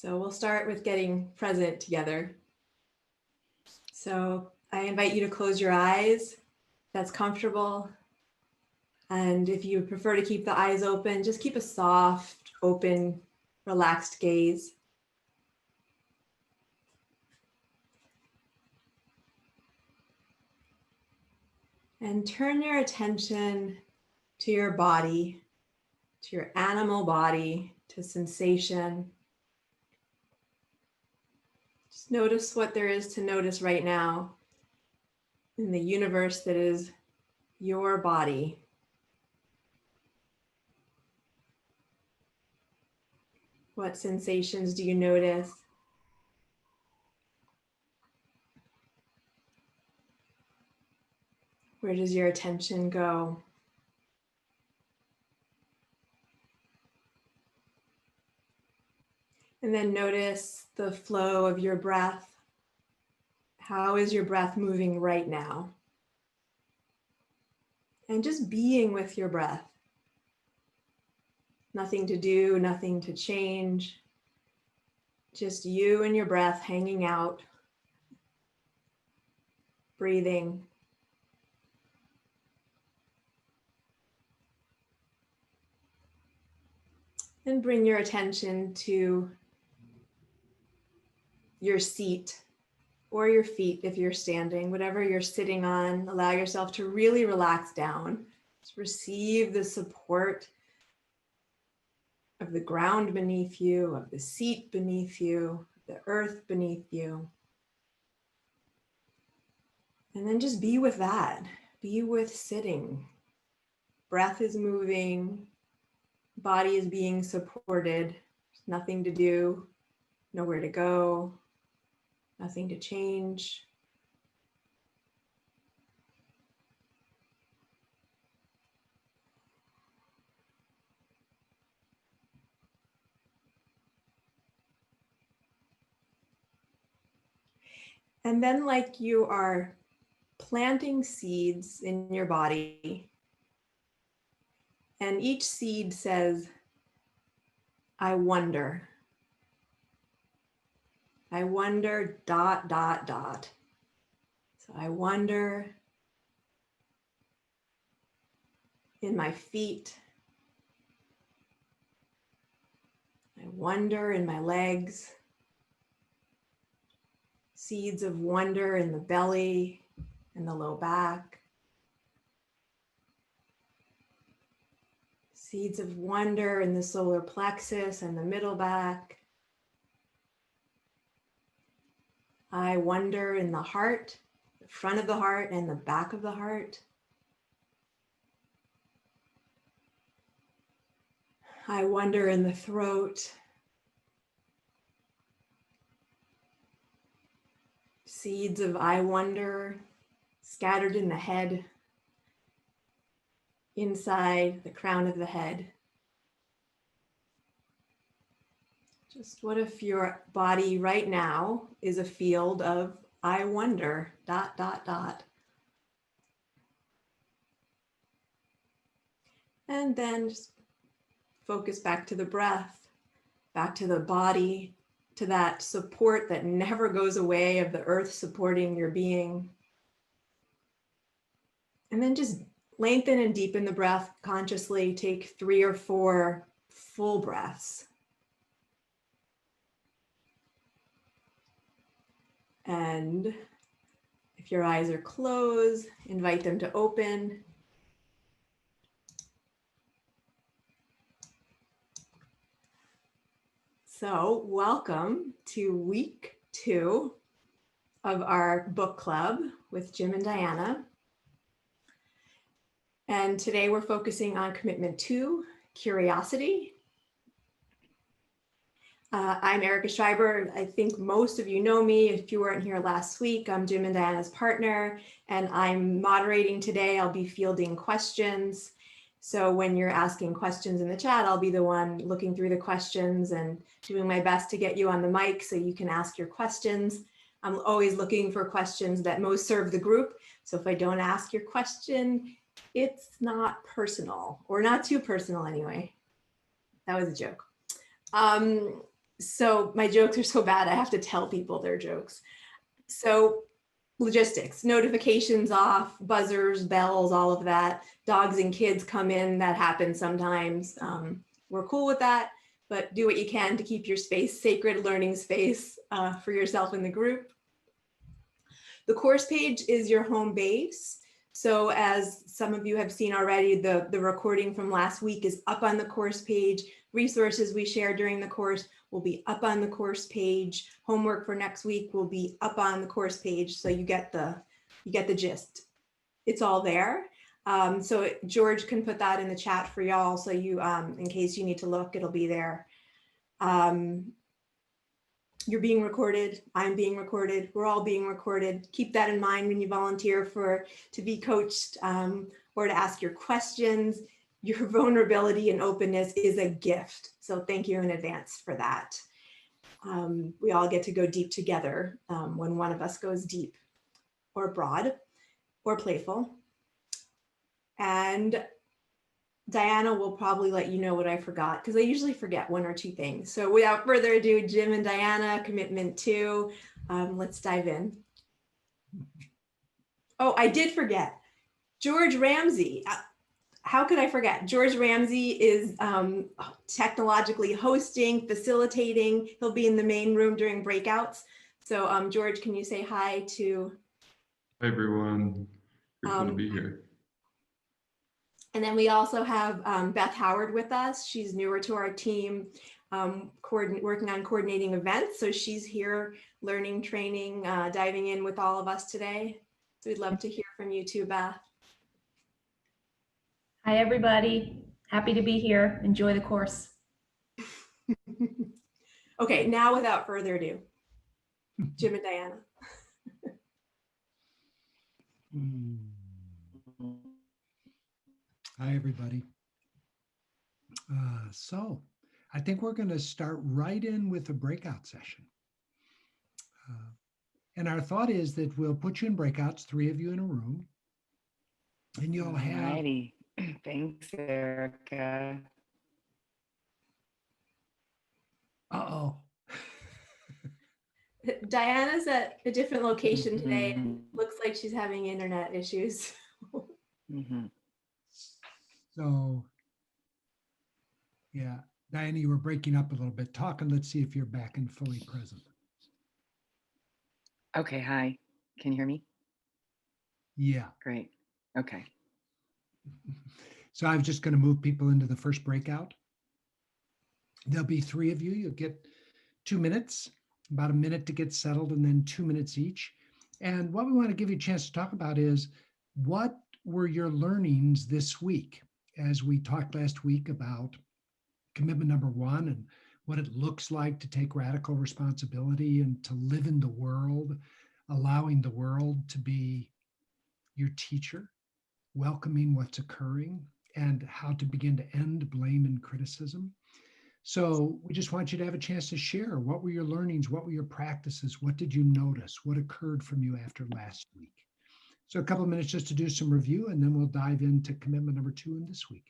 So we'll start with getting present together. So I invite you to close your eyes. That's comfortable. And if you prefer to keep the eyes open, just keep a soft, open, relaxed gaze. And turn your attention to your body, to your animal body, to sensation. Just notice what there is to notice right now in the universe that is your body. What sensations do you notice? Where does your attention go? And then notice the flow of your breath. How is your breath moving right now? And just being with your breath. Nothing to do, nothing to change. Just you and your breath hanging out, breathing. And bring your attention to your seat or your feet if you're standing, whatever you're sitting on. Allow yourself to really relax down. Just receive the support of the ground beneath you, of the seat beneath you, the earth beneath you. And then just be with that. Be with sitting. Breath is moving. Body is being supported. There's nothing to do, nowhere to go, nothing to change. And then, like you are planting seeds in your body, and each seed says, I wonder. I wonder, ... So I wonder in my feet. I wonder in my legs. Seeds of wonder in the belly and the low back. Seeds of wonder in the solar plexus and the middle back. I wonder in the heart, the front of the heart and the back of the heart. I wonder in the throat. Seeds of I wonder scattered in the head, inside the crown of the head. Just what if your body right now is a field of I wonder, ... And then just focus back to the breath, back to the body, to that support that never goes away of the earth supporting your being. And then just lengthen and deepen the breath consciously. Take 3 or 4 full breaths. And if your eyes are closed, invite them to open. So welcome to week 2 of our book club with Jim and Diana. And today we're focusing on commitment 2, curiosity. I'm Erica Schreiber. I think most of you know me. If you weren't here last week, I'm Jim and Diana's partner, and I'm moderating today. I'll be fielding questions. So when you're asking questions in the chat, I'll be the one looking through the questions and doing my best to get you on the mic so you can ask your questions. I'm always looking for questions that most serve the group. So if I don't ask your question, it's not personal, or not too personal anyway. That was a joke. So my jokes are so bad, I have to tell people their jokes. So logistics, notifications off, buzzers, bells, all of that. Dogs and kids come in, that happens sometimes. We're cool with that, but do what you can to keep your space sacred, learning space for yourself and the group. The course page is your home base. So as some of you have seen already, the recording from last week is up on the course page. Resources we shared during the course will be up on the course page. Homework for next week will be up on the course page. So you get the gist. It's all there. So George can put that in the chat for y'all. So you, in case you need to look, it'll be there. You're being recorded. I'm being recorded. We're all being recorded. Keep that in mind when you volunteer to be coached or to ask your questions. Your vulnerability and openness is a gift. So thank you in advance for that. We all get to go deep together when one of us goes deep or broad or playful. And Diana will probably let you know what I forgot, because I usually forget one or two things. So without further ado, Jim and Diana, commitment 2. Let's dive in. Oh, I did forget. George Ramsey. How could I forget? George Ramsey is technologically hosting, facilitating. He'll be in the main room during breakouts. So George, can you say hi to? Hi, everyone. Grateful to be here. And then we also have Beth Howard with us. She's newer to our team, working on coordinating events. So she's here learning, training, diving in with all of us today. So we'd love to hear from you too, Beth. Hi, everybody. Happy to be here. Enjoy the course. Okay, now without further ado, Jim and Diana. Hi, everybody. So I think we're going to start right in with a breakout session. And our thought is that we'll put you in breakouts, 3 of you in a room, and you'll have. Alrighty. Thanks, Erica. Uh-oh. Diana's at a different location today. Looks like she's having internet issues. So, yeah, Diana, you were breaking up a little bit. Talk and let's see if you're back and fully present. Okay, hi. Can you hear me? Yeah. Great. Okay. So I was just going to move people into the first breakout. There'll be 3 of you. You'll get 2 minutes, about a minute to get settled, and then 2 minutes each. And what we want to give you a chance to talk about is, what were your learnings this week? As we talked last week about commitment number 1 and what it looks like to take radical responsibility and to live in the world, allowing the world to be your teacher, welcoming what's occurring, and how to begin to end blame and criticism. So we just want you to have a chance to share. What were your learnings? What were your practices? What did you notice? What occurred from you after last week? So a couple of minutes just to do some review, and then we'll dive into commitment number 2 in this week.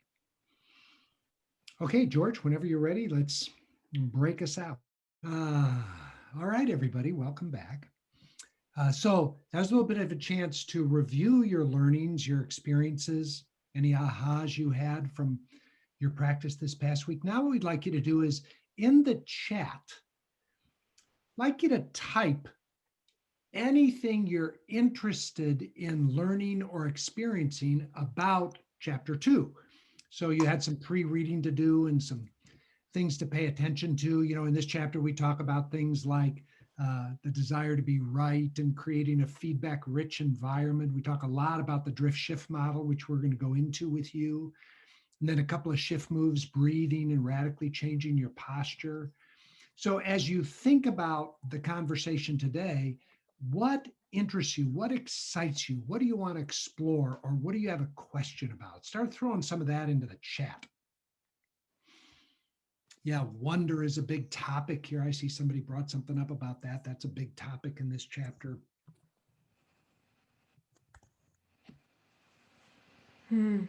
Okay, George, whenever you're ready, let's break us out. All right, everybody, welcome back. So that was a little bit of a chance to review your learnings, your experiences, any ahas you had from your practice this past week. Now what we'd like you to do is, in the chat, I'd like you to type anything you're interested in learning or experiencing about chapter 2. So you had some pre-reading to do and some things to pay attention to. You know, in this chapter, we talk about things like the desire to be right and creating a feedback-rich environment. We talk a lot about the drift shift model, which we're going to go into with you. And then a couple of shift moves, breathing and radically changing your posture. So as you think about the conversation today, what interests you? What excites you? What do you want to explore? Or what do you have a question about? Start throwing some of that into the chat. Yeah, wonder is a big topic here. I see somebody brought something up about that. That's a big topic in this chapter. Hmm.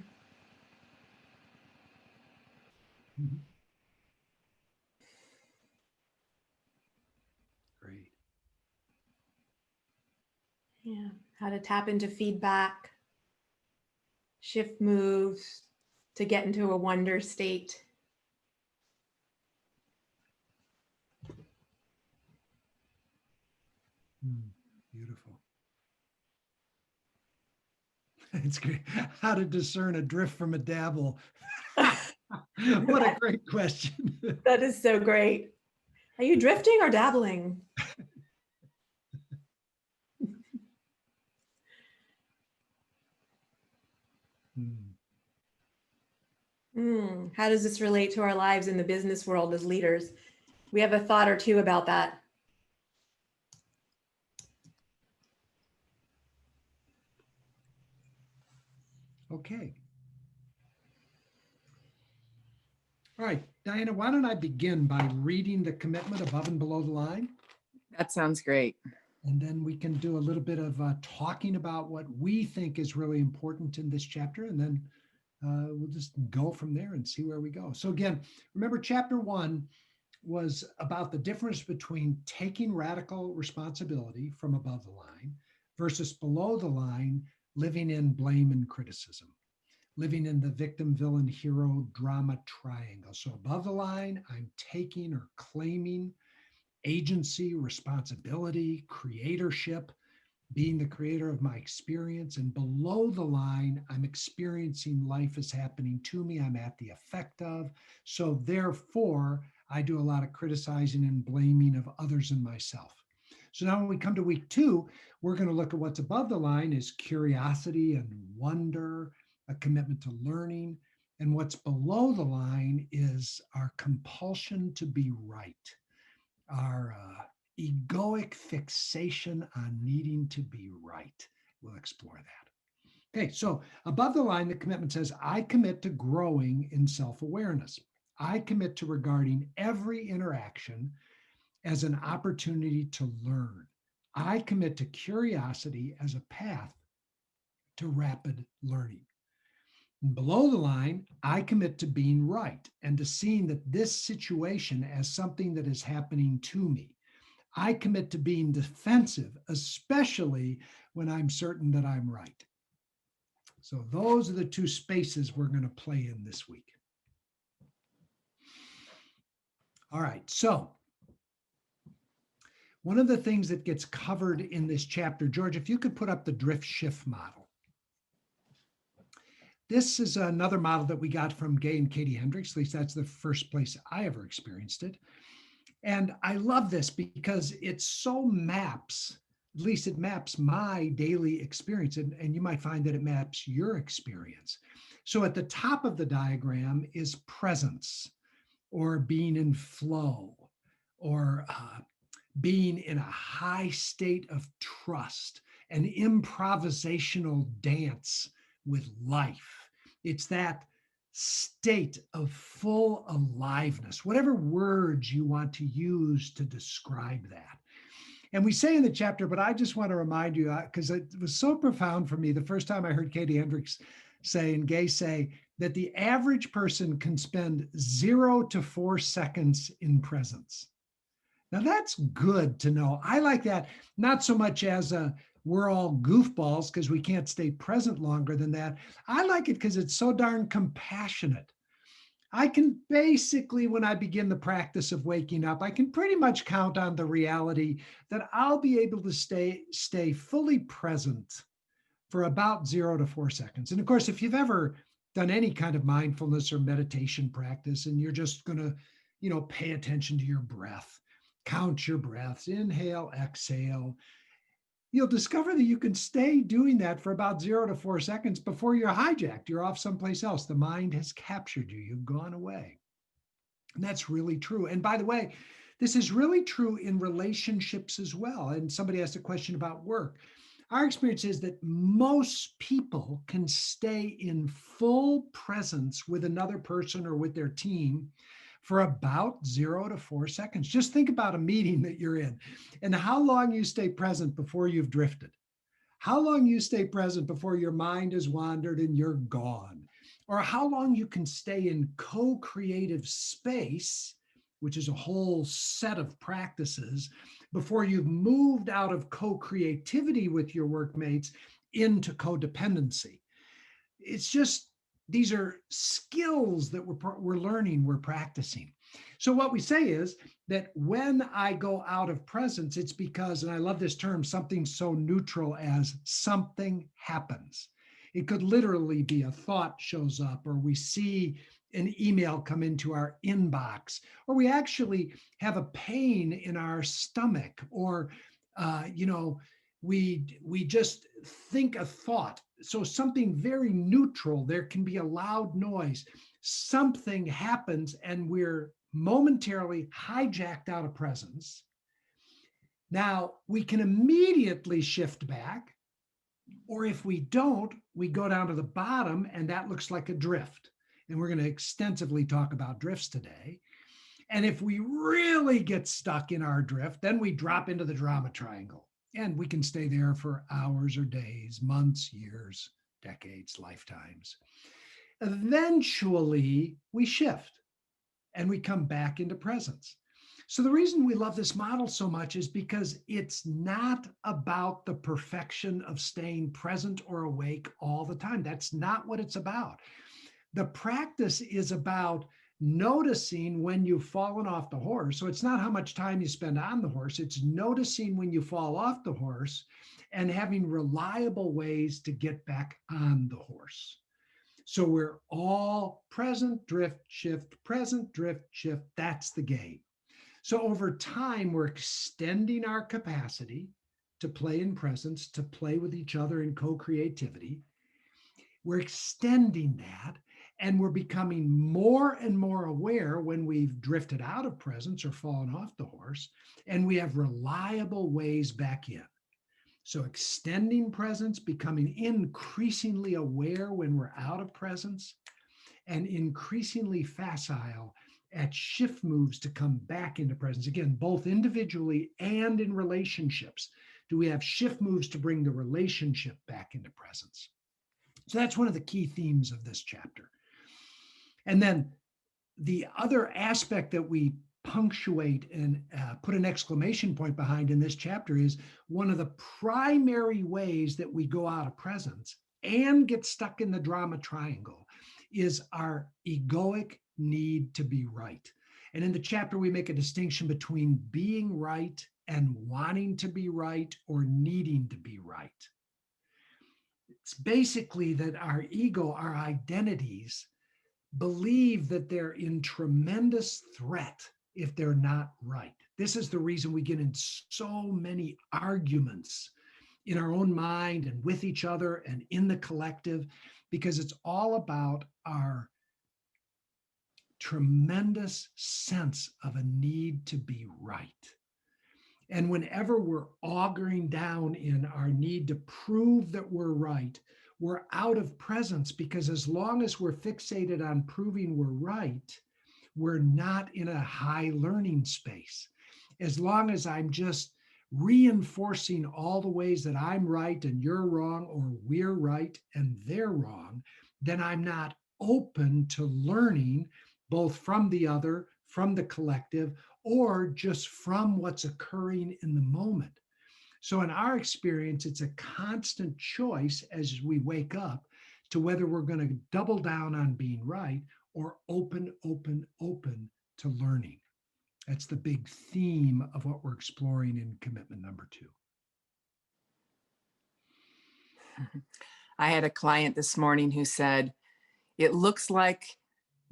Yeah, how to tap into feedback, shift moves to get into a wonder state. Beautiful. It's great. How to discern a drift from a dabble. What a great question. That is so great. Are you drifting or dabbling? How does this relate to our lives in the business world as leaders? We have a thought or two about that. Okay. All right, Diana, why don't I begin by reading the commitment above and below the line? That sounds great. And then we can do a little bit of talking about what we think is really important in this chapter. And then we'll just go from there and see where we go. So again, remember chapter 1 was about the difference between taking radical responsibility from above the line versus below the line, living in blame and criticism, living in the victim, villain, hero, drama triangle. So above the line, I'm taking or claiming agency, responsibility, creatorship, being the creator of my experience. And below the line, I'm experiencing life is happening to me. I'm at the effect of. So therefore, I do a lot of criticizing and blaming of others and myself. So now when we come to week 2, we're going to look at what's above the line is curiosity and wonder, a commitment to learning. And what's below the line is our compulsion to be right, our egoic fixation on needing to be right. We'll explore that. Okay, so above the line, the commitment says, I commit to growing in self-awareness. I commit to regarding every interaction as an opportunity to learn. I commit to curiosity as a path to rapid learning. And below the line, I commit to being right and to seeing that this situation as something that is happening to me. I commit to being defensive, especially when I'm certain that I'm right. So those are the 2 spaces we're going to play in this week. All right, so one of the things that gets covered in this chapter, George, if you could put up the drift shift model. This is another model that we got from Gay and Katie Hendricks. At least that's the first place I ever experienced it. And I love this because it so maps, at least it maps my daily experience. And you might find that it maps your experience. So at the top of the diagram is presence, or being in flow, or being in a high state of trust, an improvisational dance with life. It's that state of full aliveness, whatever words you want to use to describe that. And we say in the chapter, but I just want to remind you, because it was so profound for me the first time I heard Katie Hendricks say and Gay say that the average person can spend 0 to 4 seconds in presence. Now that's good to know. I like that, not so much as we're all goofballs because we can't stay present longer than that. I like it because it's so darn compassionate. I can basically, when I begin the practice of waking up, I can pretty much count on the reality that I'll be able to stay fully present for about 0 to 4 seconds. And of course, if you've ever done any kind of mindfulness or meditation practice, and you're just going to, pay attention to your breath, count your breaths, inhale, exhale, you'll discover that you can stay doing that for about 0 to 4 seconds before you're hijacked. You're off someplace else. The mind has captured you. You've gone away. And that's really true. And by the way, this is really true in relationships as well. And somebody asked a question about work. Our experience is that most people can stay in full presence with another person or with their team for about 0 to 4 seconds. Just think about a meeting that you're in and how long you stay present before you've drifted. How long you stay present before your mind has wandered and you're gone. Or how long you can stay in co-creative space which is a whole set of practices before you've moved out of co-creativity with your workmates into codependency. It's just, these are skills that we're learning, we're practicing. So what we say is that when I go out of presence, it's because, and I love this term, something so neutral as something happens. It could literally be a thought shows up, or we see an email come into our inbox, or we actually have a pain in our stomach, or we just think a thought. So something very neutral, there can be a loud noise. Something happens and we're momentarily hijacked out of presence. Now we can immediately shift back, or if we don't, we go down to the bottom and that looks like a drift. And we're going to extensively talk about drifts today. And if we really get stuck in our drift, then we drop into the drama triangle. And we can stay there for hours or days, months, years, decades, lifetimes. Eventually, we shift and we come back into presence. So the reason we love this model so much is because it's not about the perfection of staying present or awake all the time. That's not what it's about. The practice is about noticing when you've fallen off the horse. So it's not how much time you spend on the horse, it's noticing when you fall off the horse and having reliable ways to get back on the horse. So we're all present, drift, shift, present, drift, shift. That's the game. So over time, we're extending our capacity to play in presence, to play with each other in co-creativity. We're extending that. And we're becoming more and more aware when we've drifted out of presence or fallen off the horse, and we have reliable ways back in. So extending presence, becoming increasingly aware when we're out of presence, and increasingly facile at shift moves to come back into presence. Again, both individually and in relationships, do we have shift moves to bring the relationship back into presence? So that's one of the key themes of this chapter. And then the other aspect that we punctuate and put an exclamation point behind in this chapter is one of the primary ways that we go out of presence and get stuck in the drama triangle is our egoic need to be right. And in the chapter, we make a distinction between being right and wanting to be right or needing to be right. It's basically that our ego, our identities, believe that they're in tremendous threat if they're not right. This is the reason we get in so many arguments in our own mind and with each other and in the collective, because it's all about our tremendous sense of a need to be right. And whenever we're auguring down in our need to prove that we're right, we're out of presence, because as long as we're fixated on proving we're right, we're not in a high learning space. As long as I'm just reinforcing all the ways that I'm right and you're wrong, or we're right and they're wrong, then I'm not open to learning both from the other, from the collective, or just from what's occurring in the moment. So in our experience, it's a constant choice as we wake up to whether we're going to double down on being right or open to learning. That's the big theme of what we're exploring in commitment number 2. I had a client this morning who said, "It looks like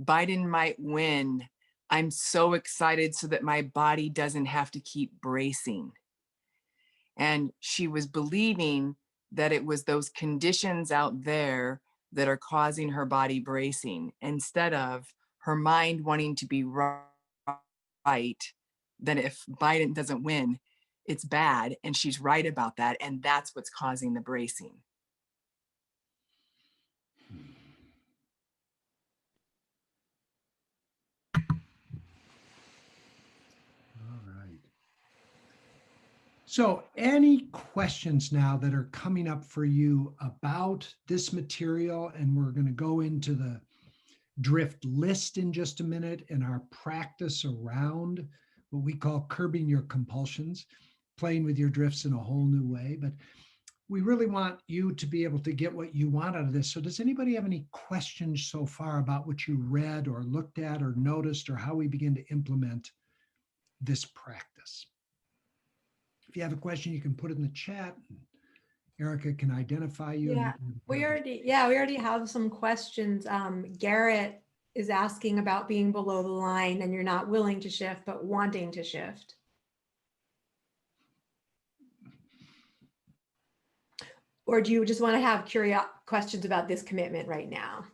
Biden might win. I'm so excited so that my body doesn't have to keep bracing." And she was believing that it was those conditions out there that are causing her body bracing, instead of her mind wanting to be right, that if Biden doesn't win, it's bad, and she's right about that, and that's what's causing the bracing. All right. So any questions now that are coming up for you about this material? And we're going to go into the drift list in just a minute and our practice around what we call curbing your compulsions, playing with your drifts in a whole new way. But we really want you to be able to get what you want out of this. So does anybody have any questions so far about what you read or looked at or noticed or how we begin to implement this practice? If you have a question, you can put it in the chat. Erica can identify you. Yeah, we already have some questions. Garrett is asking about being below the line and you're not willing to shift, but wanting to shift. Or do you just want to have questions about this commitment right now?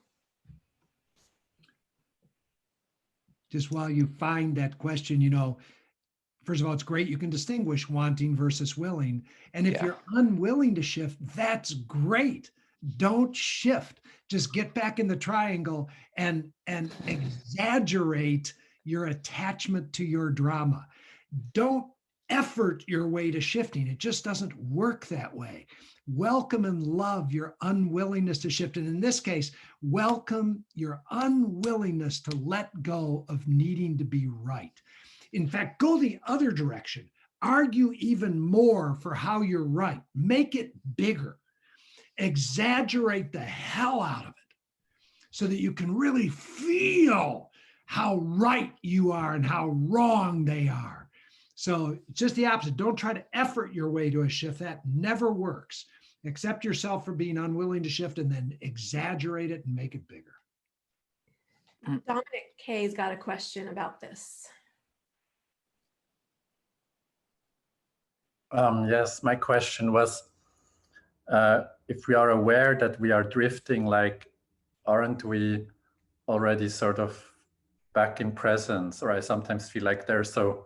Just while you find that question, you know, first of all, it's great you can distinguish wanting versus willing. And if you're unwilling to shift, that's great. Don't shift. Just get back in the triangle and exaggerate your attachment to your drama. Don't effort your way to shifting. It just doesn't work that way. Welcome and love your unwillingness to shift. And in this case, welcome your unwillingness to let go of needing to be right. In fact, go the other direction. Argue even more for how you're right. Make it bigger. Exaggerate the hell out of it so that you can really feel how right you are and how wrong they are. So just the opposite. Don't try to effort your way to a shift. That never works. Accept yourself for being unwilling to shift and then exaggerate it and make it bigger. Dominic K's got a question about this. Yes, my question was, if we are aware that we are drifting, like, aren't we already sort of back in presence? Or I sometimes feel like there's so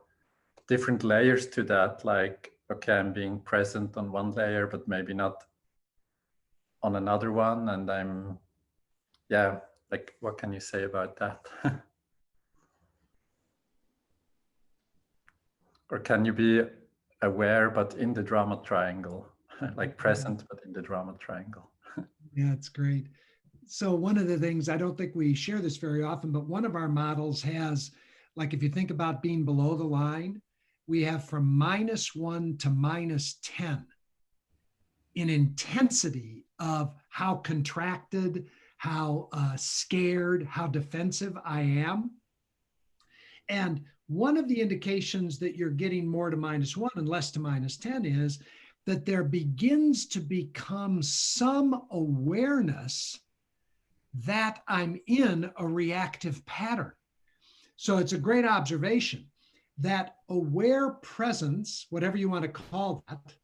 different layers to that, like, okay, I'm being present on one layer, but maybe not on another one. And I'm, yeah, like, what can you say about that? Or can you be aware, but in the drama triangle, like present, but in the drama triangle? Yeah, it's great. So one of the things, I don't think we share this very often, but one of our models has, like, if you think about being below the line, we have from -1 to -10 in intensity of how contracted, how scared, how defensive I am. And one of the indications that you're getting more to -1 and less to -10 is that there begins to become some awareness that I'm in a reactive pattern. So it's a great observation that aware presence, whatever you want to call that,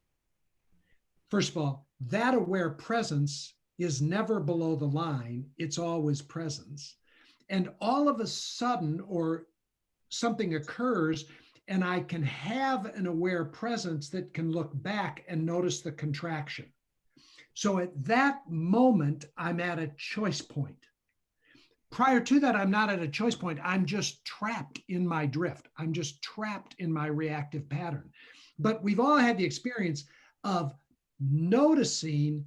first of all, that aware presence is never below the line. It's always presence. And all of a sudden, or something occurs and I can have an aware presence that can look back and notice the contraction. So at that moment, I'm at a choice point. Prior to that, I'm not at a choice point. I'm just trapped in my drift. I'm just trapped in my reactive pattern. But we've all had the experience of noticing,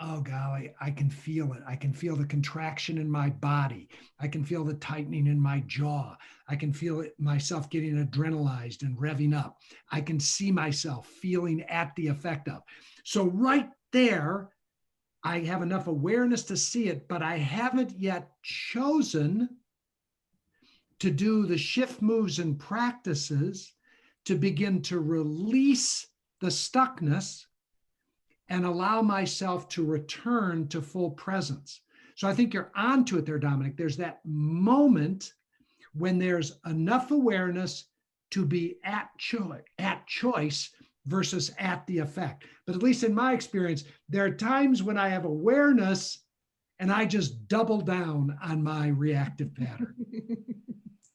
oh golly, I can feel it. I can feel the contraction in my body. I can feel the tightening in my jaw. I can feel it myself getting adrenalized and revving up. I can see myself feeling at the effect of. So right there, I have enough awareness to see it, but I haven't yet chosen to do the shift moves and practices to begin to release the stuckness and allow myself to return to full presence. So I think you're onto it there, Dominic. There's that moment when there's enough awareness to be at choice versus at the effect. But at least in my experience, there are times when I have awareness and I just double down on my reactive pattern.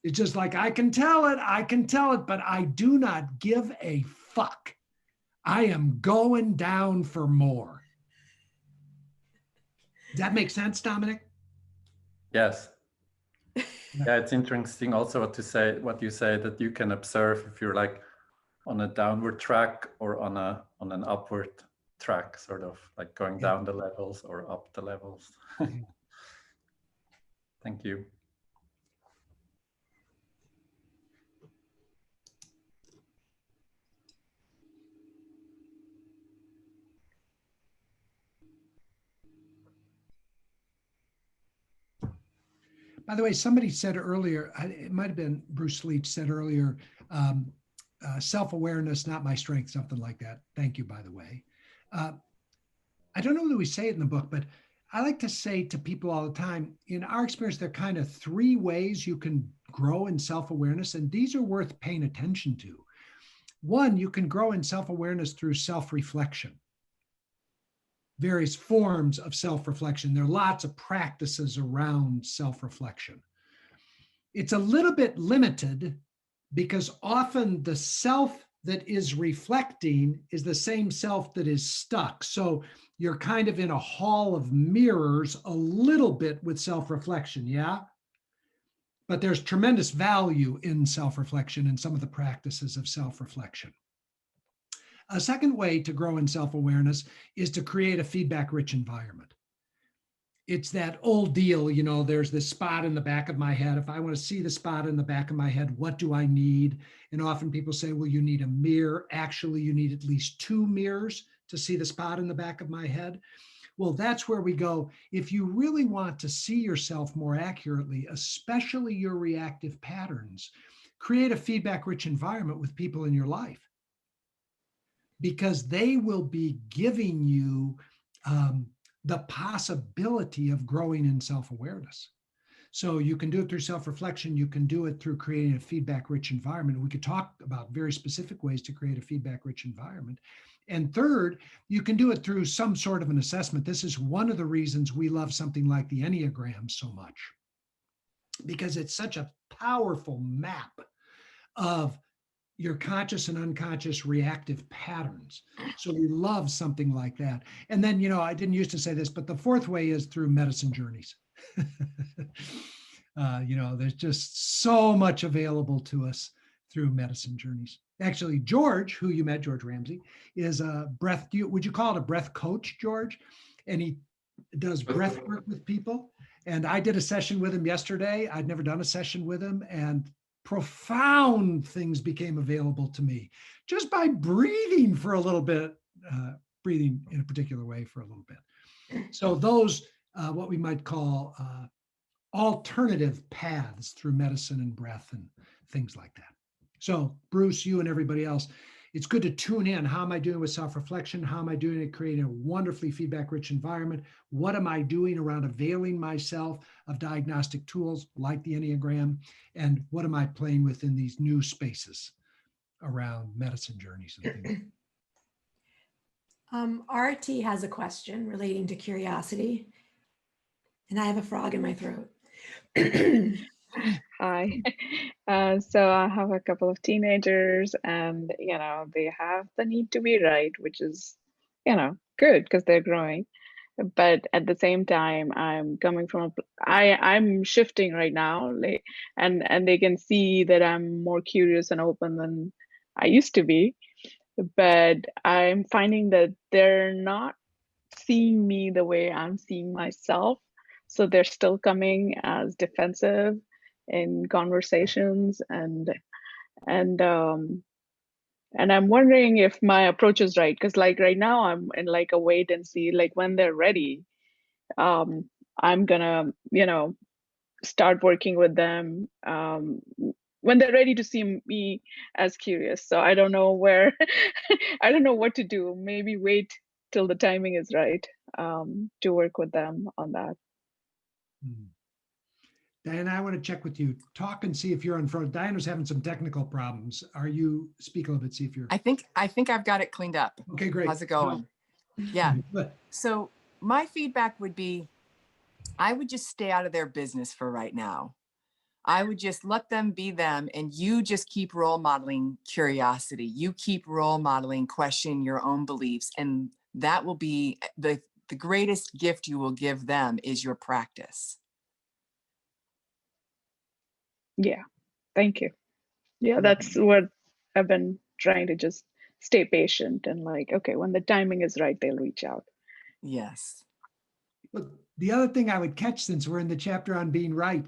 It's just like, I can tell it, but I do not give a fuck. I am going down for more. Does that make sense, Dominic? Yes. Yeah, it's interesting also what you say, that you can observe if you're like on a downward track or on an upward track, sort of like going down the levels or up the levels. Thank you. By the way, somebody said earlier, it might have been Bruce Leach said earlier, self-awareness, not my strength, something like that. Thank you, by the way. I don't know that we say it in the book, but I like to say to people all the time, in our experience, there are kind of 3 ways you can grow in self-awareness, and these are worth paying attention to. 1, you can grow in self-awareness through self-reflection. Various forms of self-reflection. There are lots of practices around self-reflection. It's a little bit limited because often the self that is reflecting is the same self that is stuck. So you're kind of in a hall of mirrors a little bit with self-reflection, yeah? But there's tremendous value in self-reflection and some of the practices of self-reflection. A second way to grow in self-awareness is to create a feedback-rich environment. It's that old deal, you know, there's this spot in the back of my head. If I want to see the spot in the back of my head, what do I need? And often people say, well, you need a mirror. Actually, you need at least 2 mirrors to see the spot in the back of my head. Well, that's where we go. If you really want to see yourself more accurately, especially your reactive patterns, create a feedback-rich environment with people in your life, because they will be giving you the possibility of growing in self-awareness. So you can do it through self-reflection. You can do it through creating a feedback-rich environment. We could talk about very specific ways to create a feedback-rich environment. And third, you can do it through some sort of an assessment. This is one of the reasons we love something like the Enneagram so much, because it's such a powerful map of your conscious and unconscious reactive patterns. So we love something like that. And then, you know, I didn't used to say this, but the 4th way is through medicine journeys. You know, there's just so much available to us through medicine journeys. Actually, George, who you met, George Ramsey, is a breath, would you call it a breath coach, George? And he does breath work with people. And I did a session with him yesterday. I'd never done a session with him, and profound things became available to me just by breathing for a little bit, breathing in a particular way for a little bit. So those, what we might call alternative paths through medicine and breath and things like that. So Bruce, you and everybody else, it's good to tune in. How am I doing with self-reflection? How am I doing at creating a wonderfully feedback-rich environment? What am I doing around availing myself of diagnostic tools like the Enneagram? And what am I playing with in these new spaces around medicine journeys and things? RT has a question relating to curiosity. And I have a frog in my throat. Hi. So I have a couple of teenagers, and they have the need to be right, which is good because they're growing. But at the same time, I'm coming from I'm shifting right now, and they can see that I'm more curious and open than I used to be. But I'm finding that they're not seeing me the way I'm seeing myself. So they're still coming as defensive in conversations, and I'm wondering if my approach is right, because like right now I'm in like a wait and see. Like when they're ready, I'm gonna start working with them when they're ready to see me as curious. So I don't know where I don't know what to do. Maybe wait till the timing is right to work with them on that. Diana, I want to check with you. Talk and see if you're on front. Diana's having some technical problems. Are you, speak a little bit, see if you're. I think I've got it cleaned up. Okay, great. How's it going? Yeah. Good. So my feedback would be, I would just stay out of their business for right now. I would just let them be them, and you just keep role modeling curiosity. You keep role modeling, questioning your own beliefs, and that will be the greatest gift you will give them is your practice. Yeah, thank you. Yeah, that's what I've been trying to just stay patient and like, okay, when the timing is right, they'll reach out. Yes. Look, The other thing I would catch, since we're in the chapter on being right,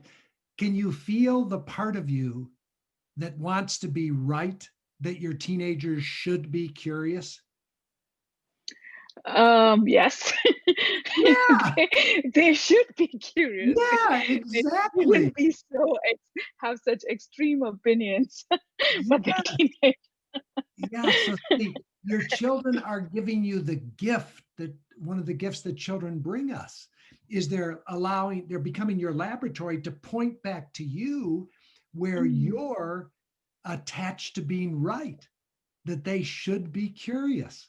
can you feel the part of you that wants to be right, that your teenagers should be curious? Yes. Yeah. They should be curious. Yeah, They exactly. shouldn't be have such extreme opinions, but they're Yeah. teenage. Yeah, so see, your children are giving you the gift, that one of the gifts that children bring us is they're becoming your laboratory to point back to you where you're attached to being right, that they should be curious.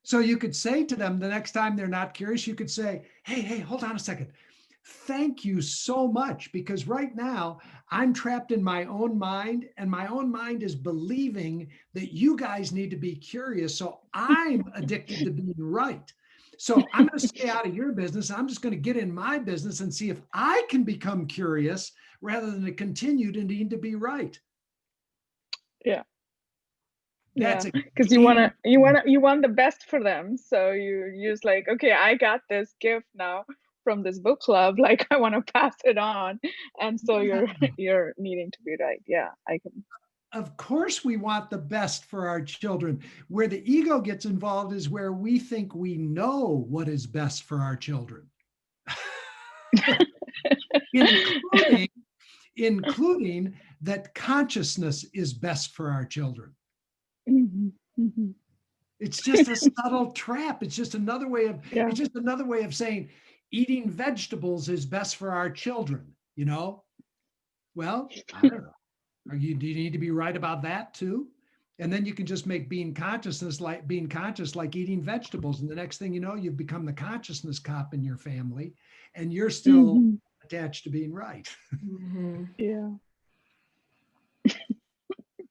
So you could say to them the next time they're not curious, you could say, hey, hold on a second. Thank you so much, because right now I'm trapped in my own mind, and my own mind is believing that you guys need to be curious. So I'm addicted to being right. So I'm going to stay out of your business. I'm just going to get in my business and see if I can become curious rather than to continue to need to be right. Yeah. That's Yeah, a because you want the best for them. So you're just like, okay, I got this gift now from this book club. Like, I want to pass it on, and so you're needing to be right. Yeah, I can. Of course, we want the best for our children. Where the ego gets involved is where we think we know what is best for our children, including that consciousness is best for our children. Mhm, mhm. It's just a subtle trap. It's just another way of Yeah. it's just another way of saying eating vegetables is best for our children, you know? Well, I don't know. Do you need to be right about that too? And then you can just make being conscious like eating vegetables. And the next thing you know, you've become the consciousness cop in your family, and you're still Mhm. attached to being right. Mhm. Yeah.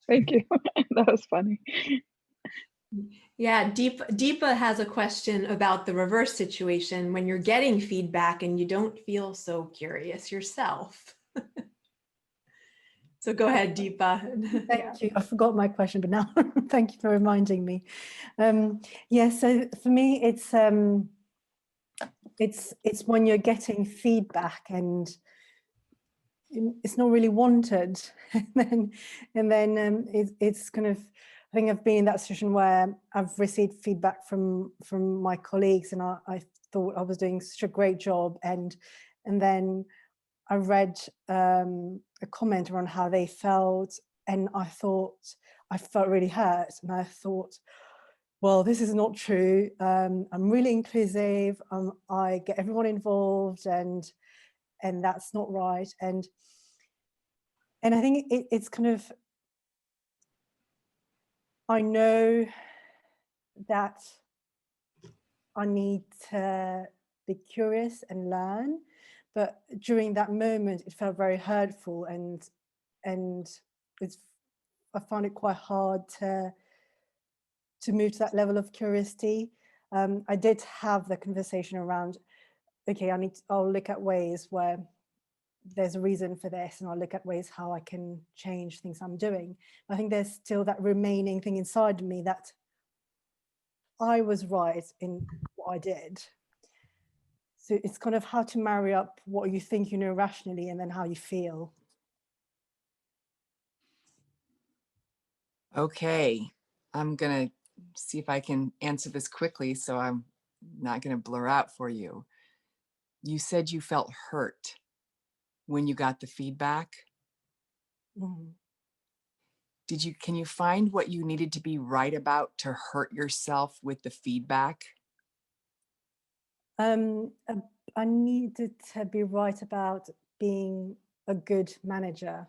Thank you. That was funny. Yeah, Deepa has a question about the reverse situation when you're getting feedback and you don't feel so curious yourself. So go ahead, Deepa. Thank you. I forgot my question, but now thank you for reminding me. Yeah, so for me, it's when you're getting feedback and it's not really wanted, and then it's kind of, I think I've been in that situation where I've received feedback from my colleagues, and I thought I was doing such a great job, and then I read a comment around how they felt, and I felt really hurt, and I thought, well, this is not true. I'm really inclusive. I get everyone involved, and that's not right. And I think it's kind of, I know that I need to be curious and learn, but during that moment, it felt very hurtful, and it's, I found it quite hard to move to that level of curiosity. I did have the conversation around, okay, I'll look at ways where there's a reason for this, and I'll look at ways how I can change things I'm doing. I think there's still that remaining thing inside me that I was right in what I did. So it's kind of how to marry up what you think you know rationally and then how you feel. Okay, I'm gonna see if I can answer this quickly, so I'm not gonna blur out for you. You said you felt hurt when you got the feedback. Mhm. Can you find what you needed to be right about to hurt yourself with the feedback? Um, uh, I needed to be right about being a good manager.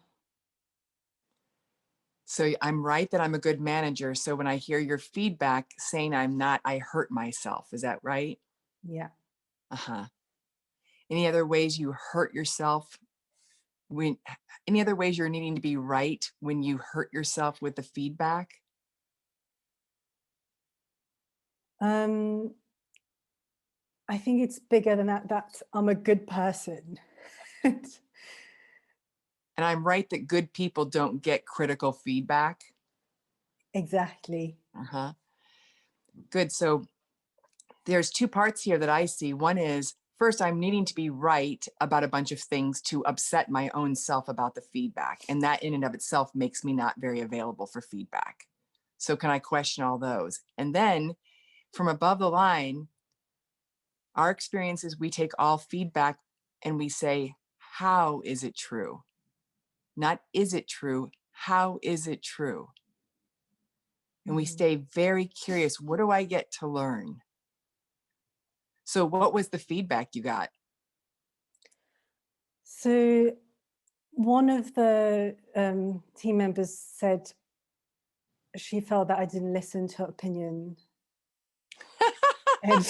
So I'm right that I'm a good manager. So when I hear your feedback saying I'm not, I hurt myself. Is that right? Yeah. Uh-huh. Any other ways you hurt yourself when, any other ways you're needing to be right when you hurt yourself with the feedback? I think it's bigger than that, that I'm a good person. And I'm right that good people don't get critical feedback. Exactly. Uh-huh. Good. So there's two parts here that I see. One is, first I'm needing to be right about a bunch of things to upset my own self about the feedback. And that in and of itself makes me not very available for feedback. So can I question all those? And then from above the line, our experience is we take all feedback and we say, how is it true? Not is it true? How is it true? And we stay very curious. What do I get to learn? So what was the feedback you got? So one of the team members said she felt that I didn't listen to her opinion. And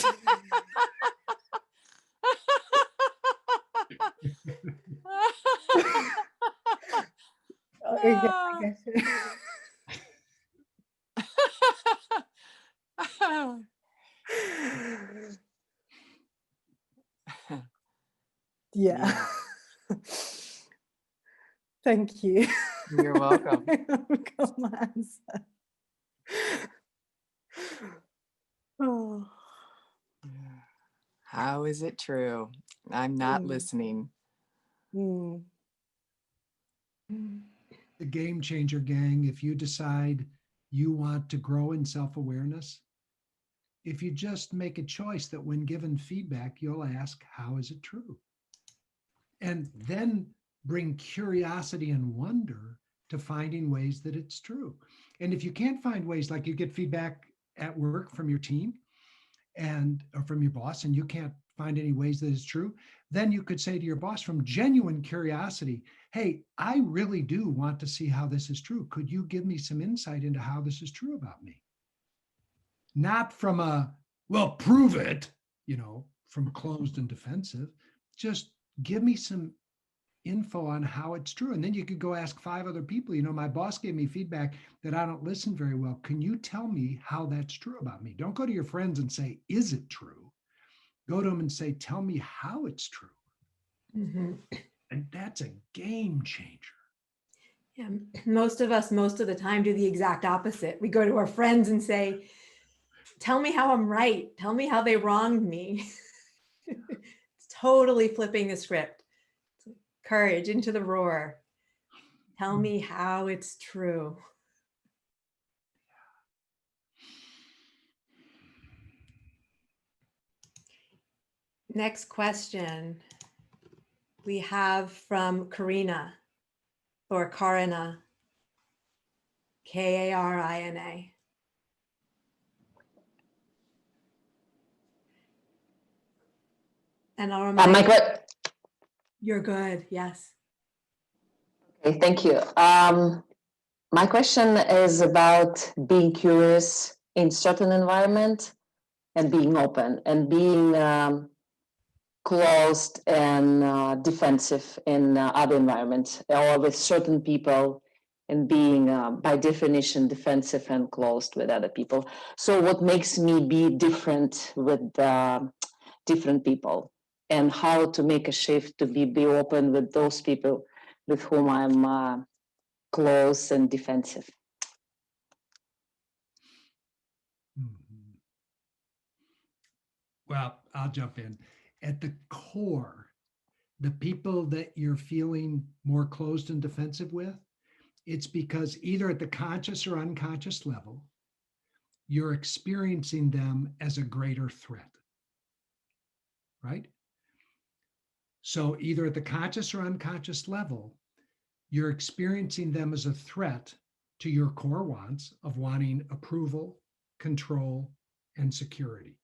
okay, I guess. Yeah. Thank you. You're welcome. Got my answer. Oh. How is it true? I'm not Mm. listening. Mm. The game changer, gang, if you decide you want to grow in self-awareness, if you just make a choice that when given feedback, you'll ask, how is it true? And then bring curiosity and wonder to finding ways that it's true. And if you can't find ways, like you get feedback at work from your team or from your boss, and you can't find any ways that it's true, then you could say to your boss from genuine curiosity, hey, I really do want to see how this is true. Could you give me some insight into how this is true about me? Not from well, prove it, from closed and defensive. Just give me some info on how it's true. And then you could go ask 5 other people, my boss gave me feedback that I don't listen very well. Can you tell me how that's true about me? Don't go to your friends and say, is it true? Go to them and say, tell me how it's true. Mm-hmm. And that's a game changer. Yeah, most of us, most of the time, do the exact opposite. We go to our friends and say, tell me how I'm right. Tell me how they wronged me. It's totally flipping the script. Courage into the roar. Tell me how it's true. Next question we have from Karina or Karina, Karina. And I'll remind you, you're good. Yes. Okay, thank you. My question is about being curious in certain environment and being open and being closed and defensive in other environments or with certain people and being by definition defensive and closed with other people. So what makes me be different with different people and how to make a shift to be open with those people with whom I'm close and defensive. Mhm. Well, I'll jump in. At the core, the people that you're feeling more closed and defensive with, it's because either at the conscious or unconscious level, you're experiencing them as a greater threat, right? So either at the conscious or unconscious level, you're experiencing them as a threat to your core wants of wanting approval, control, and security.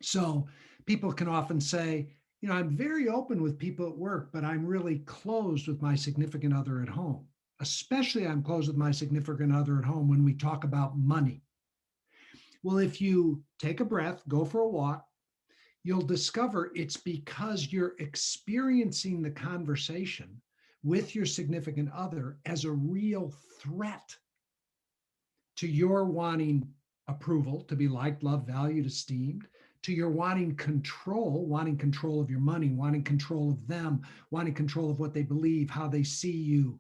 So people can often say, I'm very open with people at work, but I'm really closed with my significant other at home. Especially I'm closed with my significant other at home when we talk about money. Well, if you take a breath, go for a walk, you'll discover it's because you're experiencing the conversation with your significant other as a real threat to your wanting approval, to be liked, loved, valued, esteemed, to your wanting control of your money, wanting control of them, wanting control of what they believe, how they see you,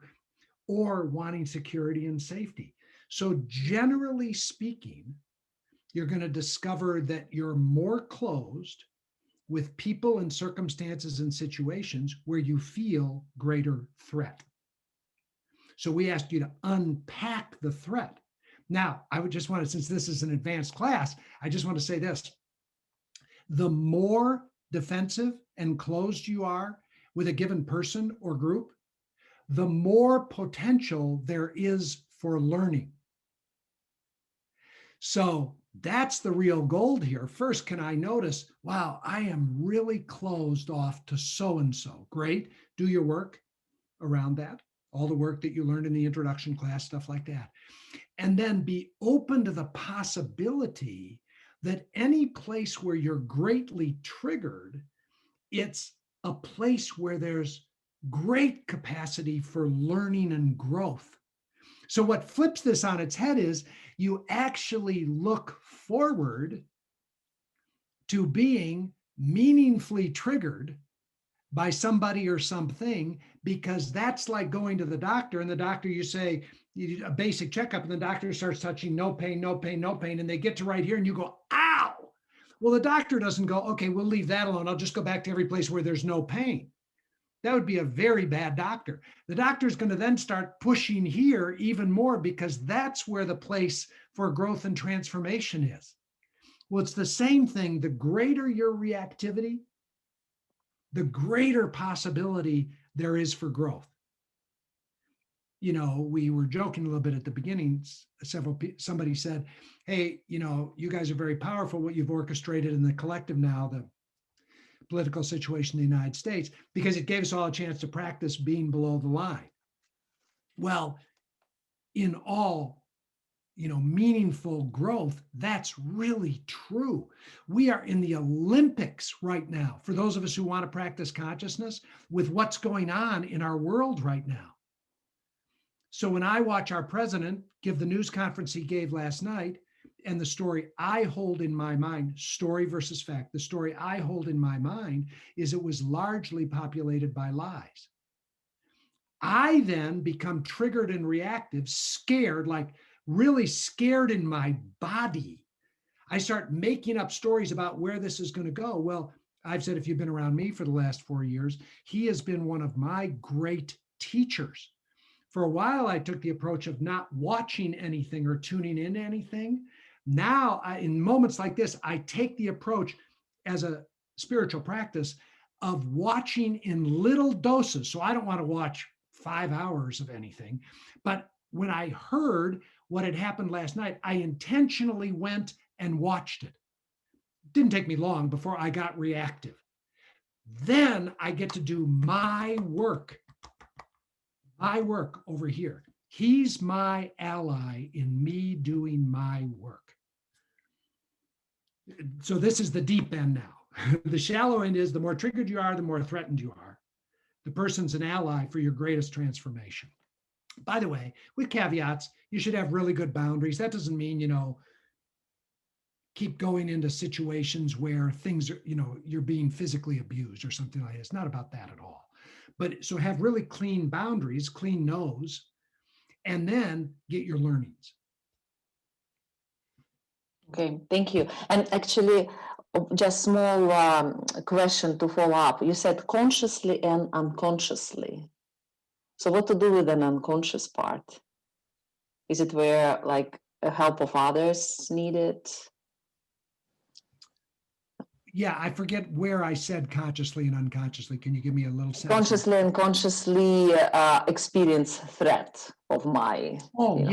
or wanting security and safety. So generally speaking, you're going to discover that you're more closed with people and circumstances and situations where you feel greater threat. So we asked you to unpack the threat. Now, I would just want to, since this is an advanced class, I just want to say this. The more defensive and closed you are with a given person or group, the more potential there is for learning. So that's the real gold here. First, can I notice, wow, I am really closed off to so-and-so. Great. Do your work around that. All the work that you learned in the introduction class, stuff like that. And then be open to the possibility that any place where you're greatly triggered, it's a place where there's great capacity for learning and growth. So what flips this on its head is you actually look forward to being meaningfully triggered by somebody or something, because that's like going to the doctor, and the doctor, you say a basic checkup, and the doctor starts touching, no pain, no pain, no pain, and they get to right here and you go, ow. Well, the doctor doesn't go, okay, we'll leave that alone. I'll just go back to every place where there's no pain. That would be a very bad doctor. The doctor's going to then start pushing here even more, because that's where the place for growth and transformation is. Well, it's the same thing. The greater your reactivity, the greater possibility there is for growth. You know, we were joking a little bit at the beginning. Somebody said, hey, you know, you guys are very powerful, what you've orchestrated in the collective now, the political situation in the United States, because it gave us all a chance to practice being below the line. Well, in all, you know, meaningful growth, that's really true. We are in the Olympics right now, for those of us who want to practice consciousness, with what's going on in our world right now. So when I watch our president give the news conference he gave last night, and the story I hold in my mind, story versus fact, the story I hold in my mind is it was largely populated by lies. I then become triggered and reactive, scared, like really scared in my body. I start making up stories about where this is going to go. Well, I've said, if you've been around me for the last 4 years, he has been one of my great teachers. For a while, I took the approach of not watching anything or tuning in anything. Now, in moments like this, I take the approach as a spiritual practice of watching in little doses. So I don't want to watch 5 hours of anything. But when I heard what had happened last night, I intentionally went and watched it. It didn't take me long before I got reactive. Then I get to do my work over here. He's my ally in me doing my work. So this is the deep end now. The shallow end is the more triggered you are, the more threatened you are. The person's an ally for your greatest transformation. By the way, with caveats, you should have really good boundaries. That doesn't mean, you know, keep going into situations where things are, you know, you're being physically abused or something like that. It's not about that at all. But so have really clean boundaries, clean nose, and then get your learnings. Okay, thank you. And actually, just small question to follow up. You said consciously and unconsciously. So what to do with an unconscious part? Is it where like a help of others needed? Yeah, I forget where I said consciously and unconsciously. Can you give me a little sense? Consciously and consciously experience threat of my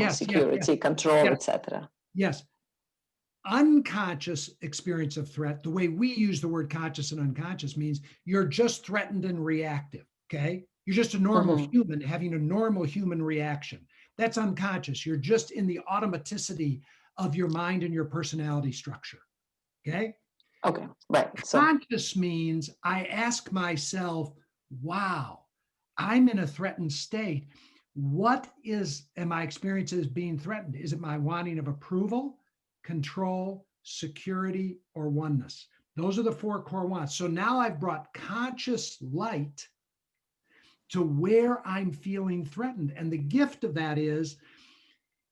security, control, etc. Yes. Unconscious experience of threat, the way we use the word conscious and unconscious, means you're just threatened and reactive, okay? You're just a normal human having a normal human reaction. That's unconscious. You're just in the automaticity of your mind and your personality structure, okay? Okay, right. So conscious means I ask myself, wow, I'm in a threatened state. What am I experiencing as being threatened? Is it my wanting of approval, control, security, or oneness? Those are the 4 core wants. So now I've brought conscious light to where I'm feeling threatened. And the gift of that is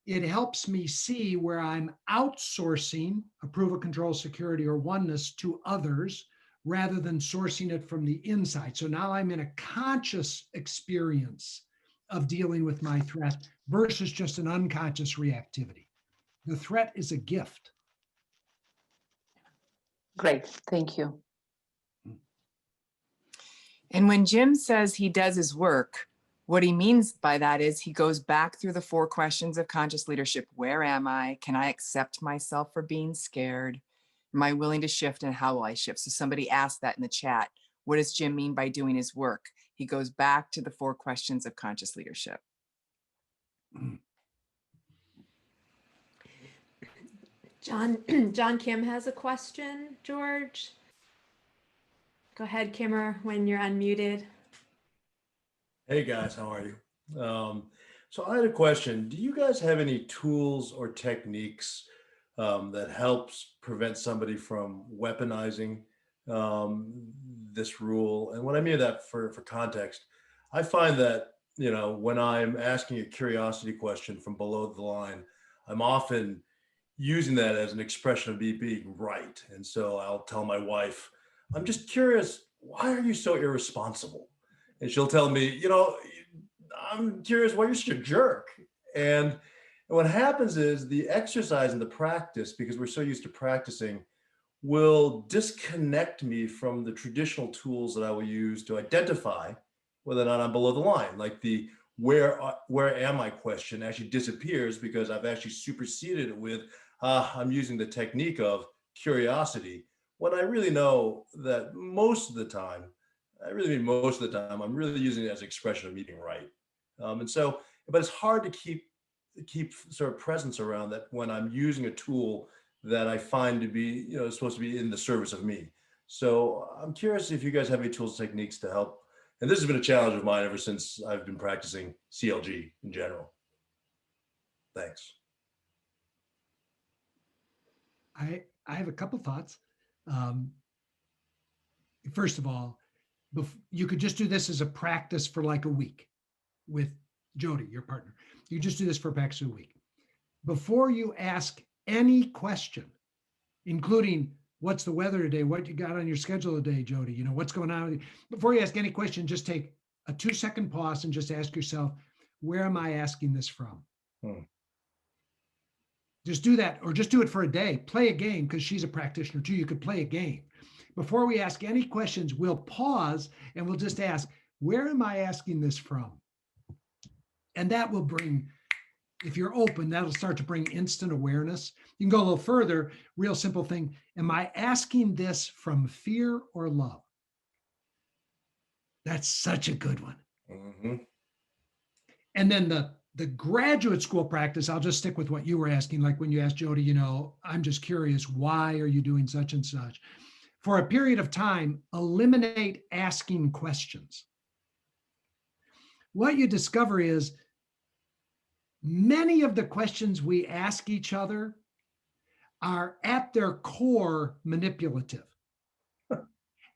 it helps me see where I'm outsourcing approval, control, security, or oneness to others rather than sourcing it from the inside. So now I'm in a conscious experience of dealing with my threat versus just an unconscious reactivity. The threat is a gift. Great, thank you. And when Jim says he does his work, what he means by that is he goes back through the 4 questions of conscious leadership. Where am I? Can I accept myself for being scared? Am I willing to shift, and how will I shift? So somebody asked that in the chat. What does Jim mean by doing his work? He goes back to the 4 questions of conscious leadership. John Kim has a question, George. Go ahead, Kimmer, when you're unmuted. Hey guys, how are you? So I had a question. Do you guys have any tools or techniques that helps prevent somebody from weaponizing this rule? And what I mean of that for context, I find that, you know, when I'm asking a curiosity question from below the line, I'm often using that as an expression of me being right. And so I'll tell my wife, I'm just curious, why are you so irresponsible? And she'll tell me, you know, I'm curious why you're such a jerk. And what happens is the exercise and the practice, because we're so used to practicing, will disconnect me from the traditional tools that I will use to identify whether or not I'm below the line. Like the where am I question actually disappears because I've actually superseded it with, I'm using the technique of curiosity, when I really know that most of the time, I really mean most of the time, I'm really using it as an expression of being right. And so, but it's hard to keep sort of presence around that when I'm using a tool that I find to be, you know, supposed to be in the service of me. So I'm curious if you guys have any tools, techniques to help. And this has been a challenge of mine ever since I've been practicing CLG in general. Thanks. I have a couple thoughts. First of all, you could just do this as a practice for like a week with Jody, your partner. You just do this for practice a week. Before you ask any question, including what's the weather today, what you got on your schedule today, Jody, you know, what's going on. Before you ask any question, just take a 2-second pause and just ask yourself, where am I asking this from? Just do that, or just do it for a day. Play a game, because she's a practitioner too. You could play a game. Before we ask any questions, we'll pause and we'll just ask, where am I asking this from? And that will bring, if you're open, that'll start to bring instant awareness. You can go a little further, real simple thing. Am I asking this from fear or love? That's such a good one. Mm-hmm. And then the graduate school practice, I'll just stick with what you were asking, like when you asked Jody, you know, I'm just curious, why are you doing such and such? For a period of time, eliminate asking questions. What you discover is many of the questions we ask each other are at their core manipulative.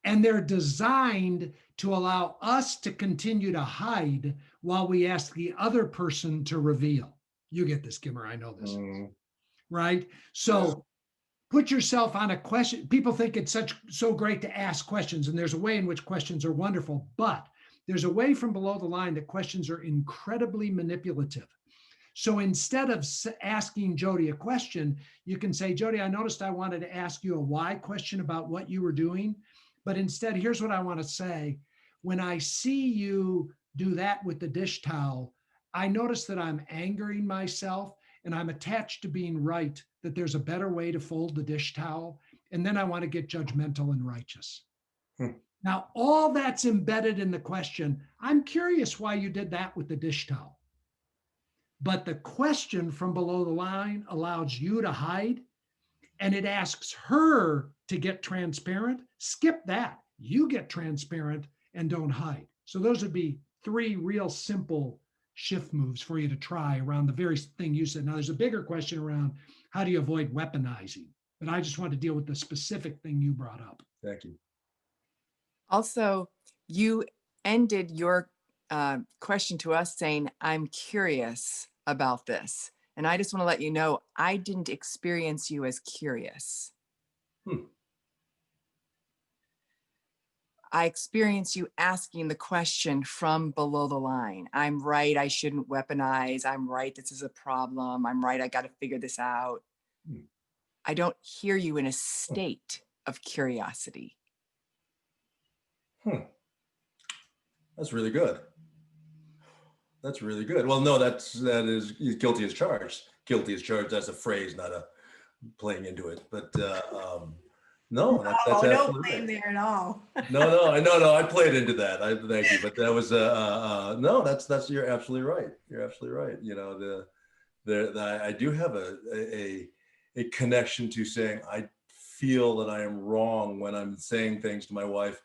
And they're designed to allow us to continue to hide while we ask the other person to reveal. You get this, Kimmer, I know this, right? So put yourself on a question. People think it's so great to ask questions, and there's a way in which questions are wonderful, but there's a way from below the line that questions are incredibly manipulative. So instead of asking Jody a question, you can say, Jody, I noticed I wanted to ask you a why question about what you were doing. But instead, here's what I want to say. When I see you do that with the dish towel, I notice that I'm angering myself and I'm attached to being right, that there's a better way to fold the dish towel. And then I want to get judgmental and righteous. Now, all that's embedded in the question, I'm curious why you did that with the dish towel. But the question from below the line allows you to hide, and it asks her to get transparent. Skip that. You get transparent and don't hide. So those would be 3 real simple shift moves for you to try around the very thing you said. Now, there's a bigger question around how do you avoid weaponizing? But I just want to deal with the specific thing you brought up. Thank you. Also, you ended your question to us saying, I'm curious about this. And I just want to let you know, I didn't experience you as curious. I experience you asking the question from below the line. I'm right, I shouldn't weaponize. I'm right, this is a problem. I'm right, I got to figure this out. Hmm. I don't hear you in a state of curiosity. That's really good. That's really good. Well, no, that is guilty as charged. Guilty as charged. That's a phrase, not a playing into it. But no, that's Oh, no absolutely blame right. there at all. No, I played into that. I thank you, but that was no. That's you're absolutely right. You're absolutely right. You know, I do have a connection to saying I feel that I am wrong when I'm saying things to my wife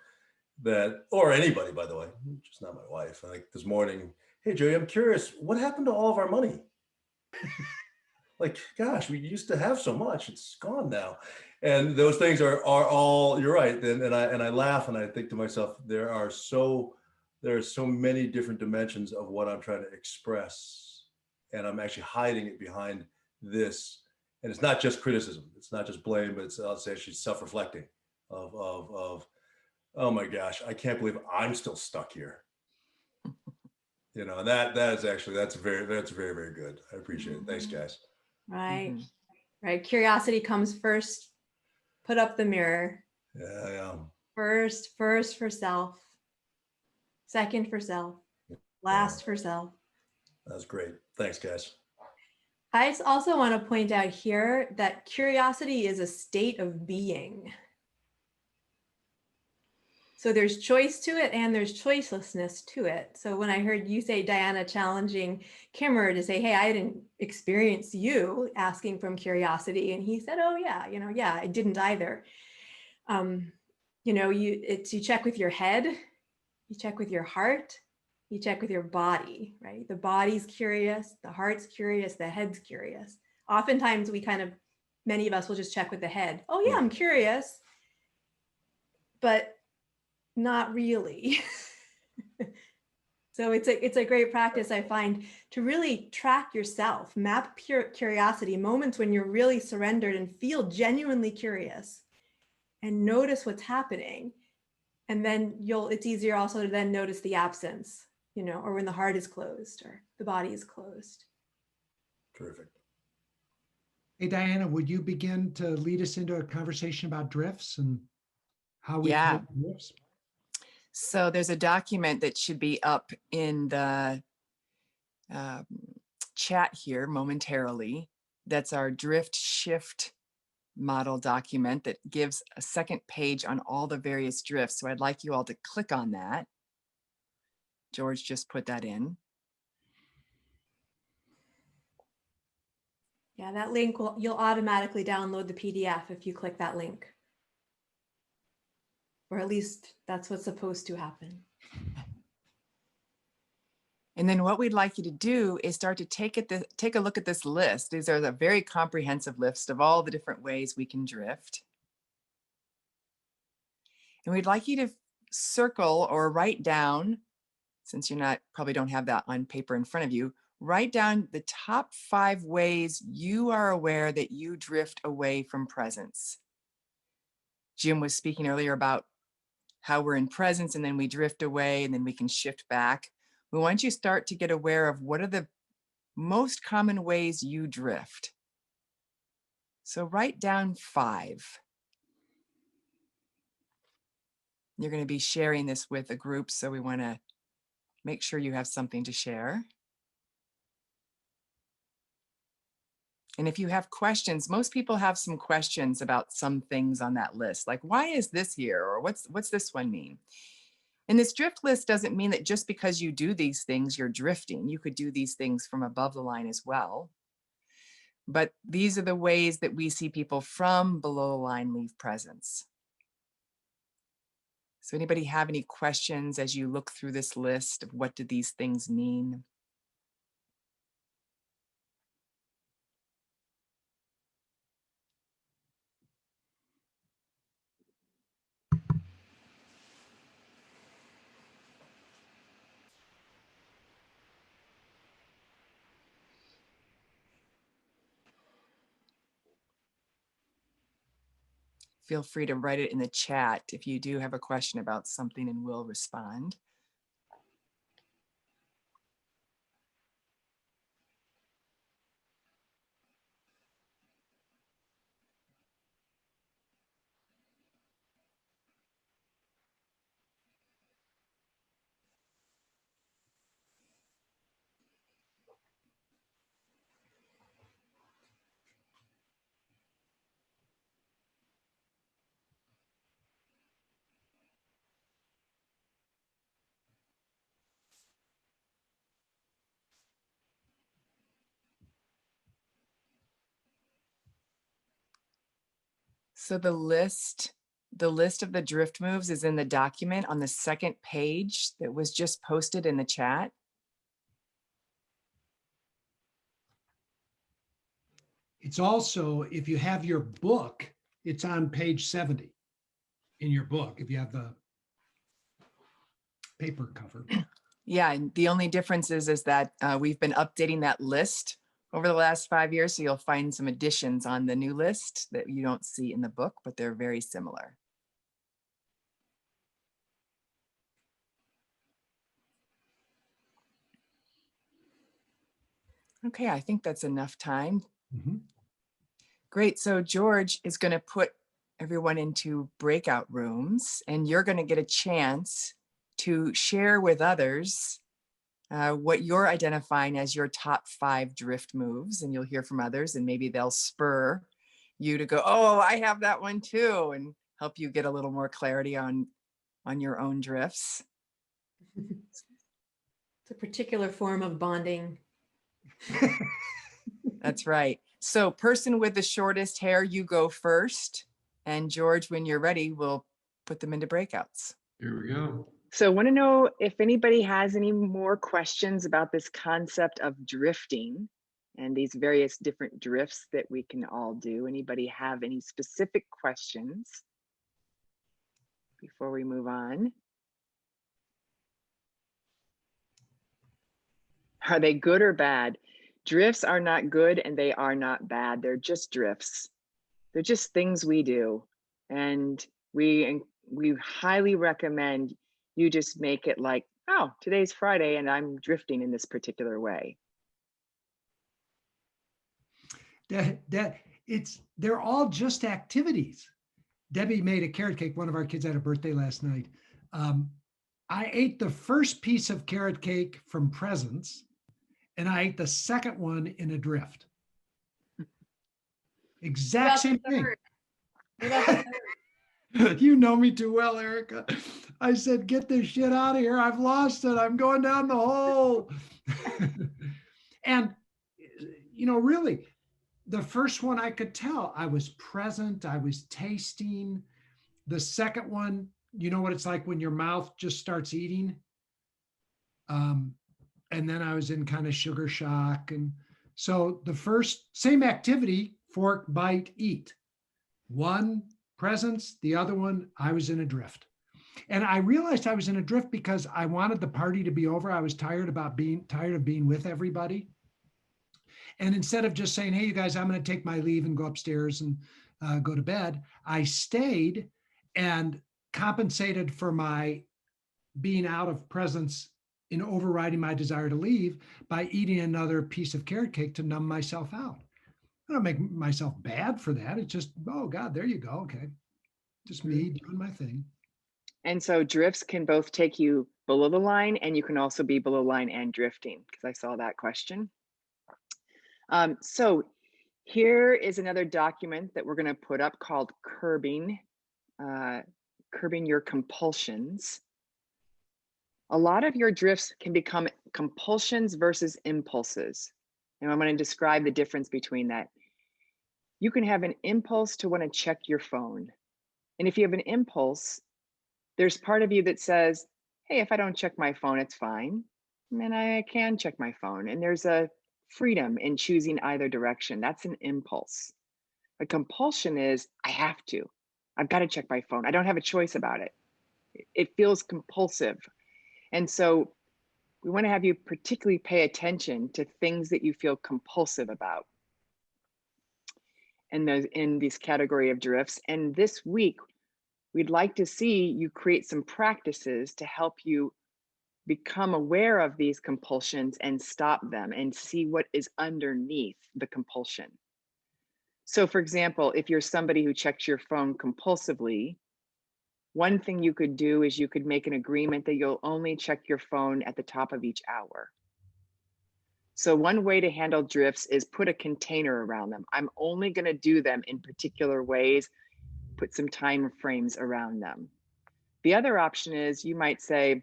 that, or anybody, by the way, just not my wife. Like this morning, hey Joey, I'm curious, what happened to all of our money? Like, gosh, we used to have so much, it's gone now. And those things are all, you're right. And I laugh and I think to myself, there are so many different dimensions of what I'm trying to express. And I'm actually hiding it behind this. And it's not just criticism, it's not just blame, but it's actually self-reflecting of oh my gosh, I can't believe I'm still stuck here. You know, and that is actually, that's very, very good. I appreciate it. Thanks, guys. Right. Mhm. Right. Curiosity comes first. Put up the mirror. Yeah. First for self. Second for self. Last for self. That's great. Thanks, guys. I also want to point out here that curiosity is a state of being. So there's choice to it and there's choicelessness to it. So when I heard you say, Diana, challenging Kimmer to say, hey, I didn't experience you asking from curiosity. And he said, oh yeah, yeah, I didn't either. You check with your head, you check with your heart, you check with your body, right? The body's curious, the heart's curious, the head's curious. Oftentimes many of us will just check with the head. Oh yeah, I'm curious, but not really. So it's a great practice, I find, to really track yourself, map pure curiosity, moments when you're really surrendered and feel genuinely curious and notice what's happening. And then it's easier also to then notice the absence, or when the heart is closed or the body is closed. Terrific. Hey, Diana, would you begin to lead us into a conversation about drifts and how we Yeah. cope with drifts? So there's a document that should be up in the chat here momentarily. That's our drift shift model document that gives a second page on all the various drifts. So I'd like you all to click on that. George just put that in. Yeah, that link you'll automatically download the PDF if you click that link. Or at least that's what's supposed to happen. And then what we'd like you to do is start to take a look at this list. These are a very comprehensive list of all the different ways we can drift. And we'd like you to circle or write down, since you're probably don't have that on paper in front of you, write down the top 5 ways you are aware that you drift away from presence. Jim was speaking earlier about how we're in presence and then we drift away and then we can shift back. We want you to start to get aware of what are the most common ways you drift. So write down 5. You're going to be sharing this with a group, so we want to make sure you have something to share. And if you have questions, most people have some questions about some things on that list, like why is this here, or what's this one mean? And this drift list doesn't mean that just because you do these things, you're drifting. You could do these things from above the line as well. But these are the ways that we see people from below the line leave presence. So anybody have any questions as you look through this list of what do these things mean? feel free to write it in the chat if you do have a question about something, and we'll respond. So the list of the drift moves is in the document on the second page that was just posted in the chat. It's also, if you have your book, it's on page 70 in your book, if you have the paper cover. Yeah, and the only difference is that we've been updating that list over the last 5 years, so you'll find some additions on the new list that you don't see in the book, but they're very similar. Okay, I think that's enough time. Mm-hmm. Great, so George is going to put everyone into breakout rooms, and you're going to get a chance to share with others what you're identifying as your top 5 drift moves, and you'll hear from others, and maybe they'll spur you to go, oh, I have that one too, and help you get a little more clarity on your own drifts. It's a particular form of bonding. That's right. So person with the shortest hair, you go first. And George, when you're ready, we'll put them into breakouts. Here we go. So I want to know if anybody has any more questions about this concept of drifting and these various different drifts that we can all do. Anybody have any specific questions before we move on? Are they good or bad? Drifts are not good and they are not bad. They're just drifts. They're just things we do. And we highly recommend you just make it like, oh, today's Friday and I'm drifting in this particular way. They're all just activities. Debbie made a carrot cake. One of our kids had a birthday last night. I ate the first piece of carrot cake from Presents, and I ate the second one in a drift. Exact same thing. You know me too well, Erica. I said, get this shit out of here. I've lost it. I'm going down the hole. And, really, the first one I could tell, I was present. I was tasting. The second one, you know what it's like when your mouth just starts eating. And then I was in kind of sugar shock. And so the first, same activity, fork, bite, eat. One, presence, the other one, I was in a drift. And I realized I was in a drift because I wanted the party to be over. I was tired of being with everybody. And instead of just saying, hey, you guys, I'm going to take my leave and go upstairs and go to bed, I stayed and compensated for my being out of presence in overriding my desire to leave by eating another piece of carrot cake to numb myself out. I don't make myself bad for that. It's just, oh God, there you go. Okay. Just me doing my thing. And so drifts can both take you below the line, and you can also be below line and drifting, because I saw that question. So here is another document that we're going to put up called Curbing Your Compulsions. A lot of your drifts can become compulsions versus impulses. And I'm going to describe the difference between that. You can have an impulse to want to check your phone. And if you have an impulse, there's part of you that says, hey, if I don't check my phone, it's fine. And I can check my phone. And there's a freedom in choosing either direction. That's an impulse. A compulsion is, I have to. I've got to check my phone. I don't have a choice about it. It feels compulsive. And so we want to have you particularly pay attention to things that you feel compulsive about. in these category of drifts. And this week, we'd like to see you create some practices to help you become aware of these compulsions and stop them and see what is underneath the compulsion. So for example, if you're somebody who checks your phone compulsively, one thing you could do is you could make an agreement that you'll only check your phone at the top of each hour. So one way to handle drifts is put a container around them. I'm only going to do them in particular ways, put some time frames around them. The other option is you might say,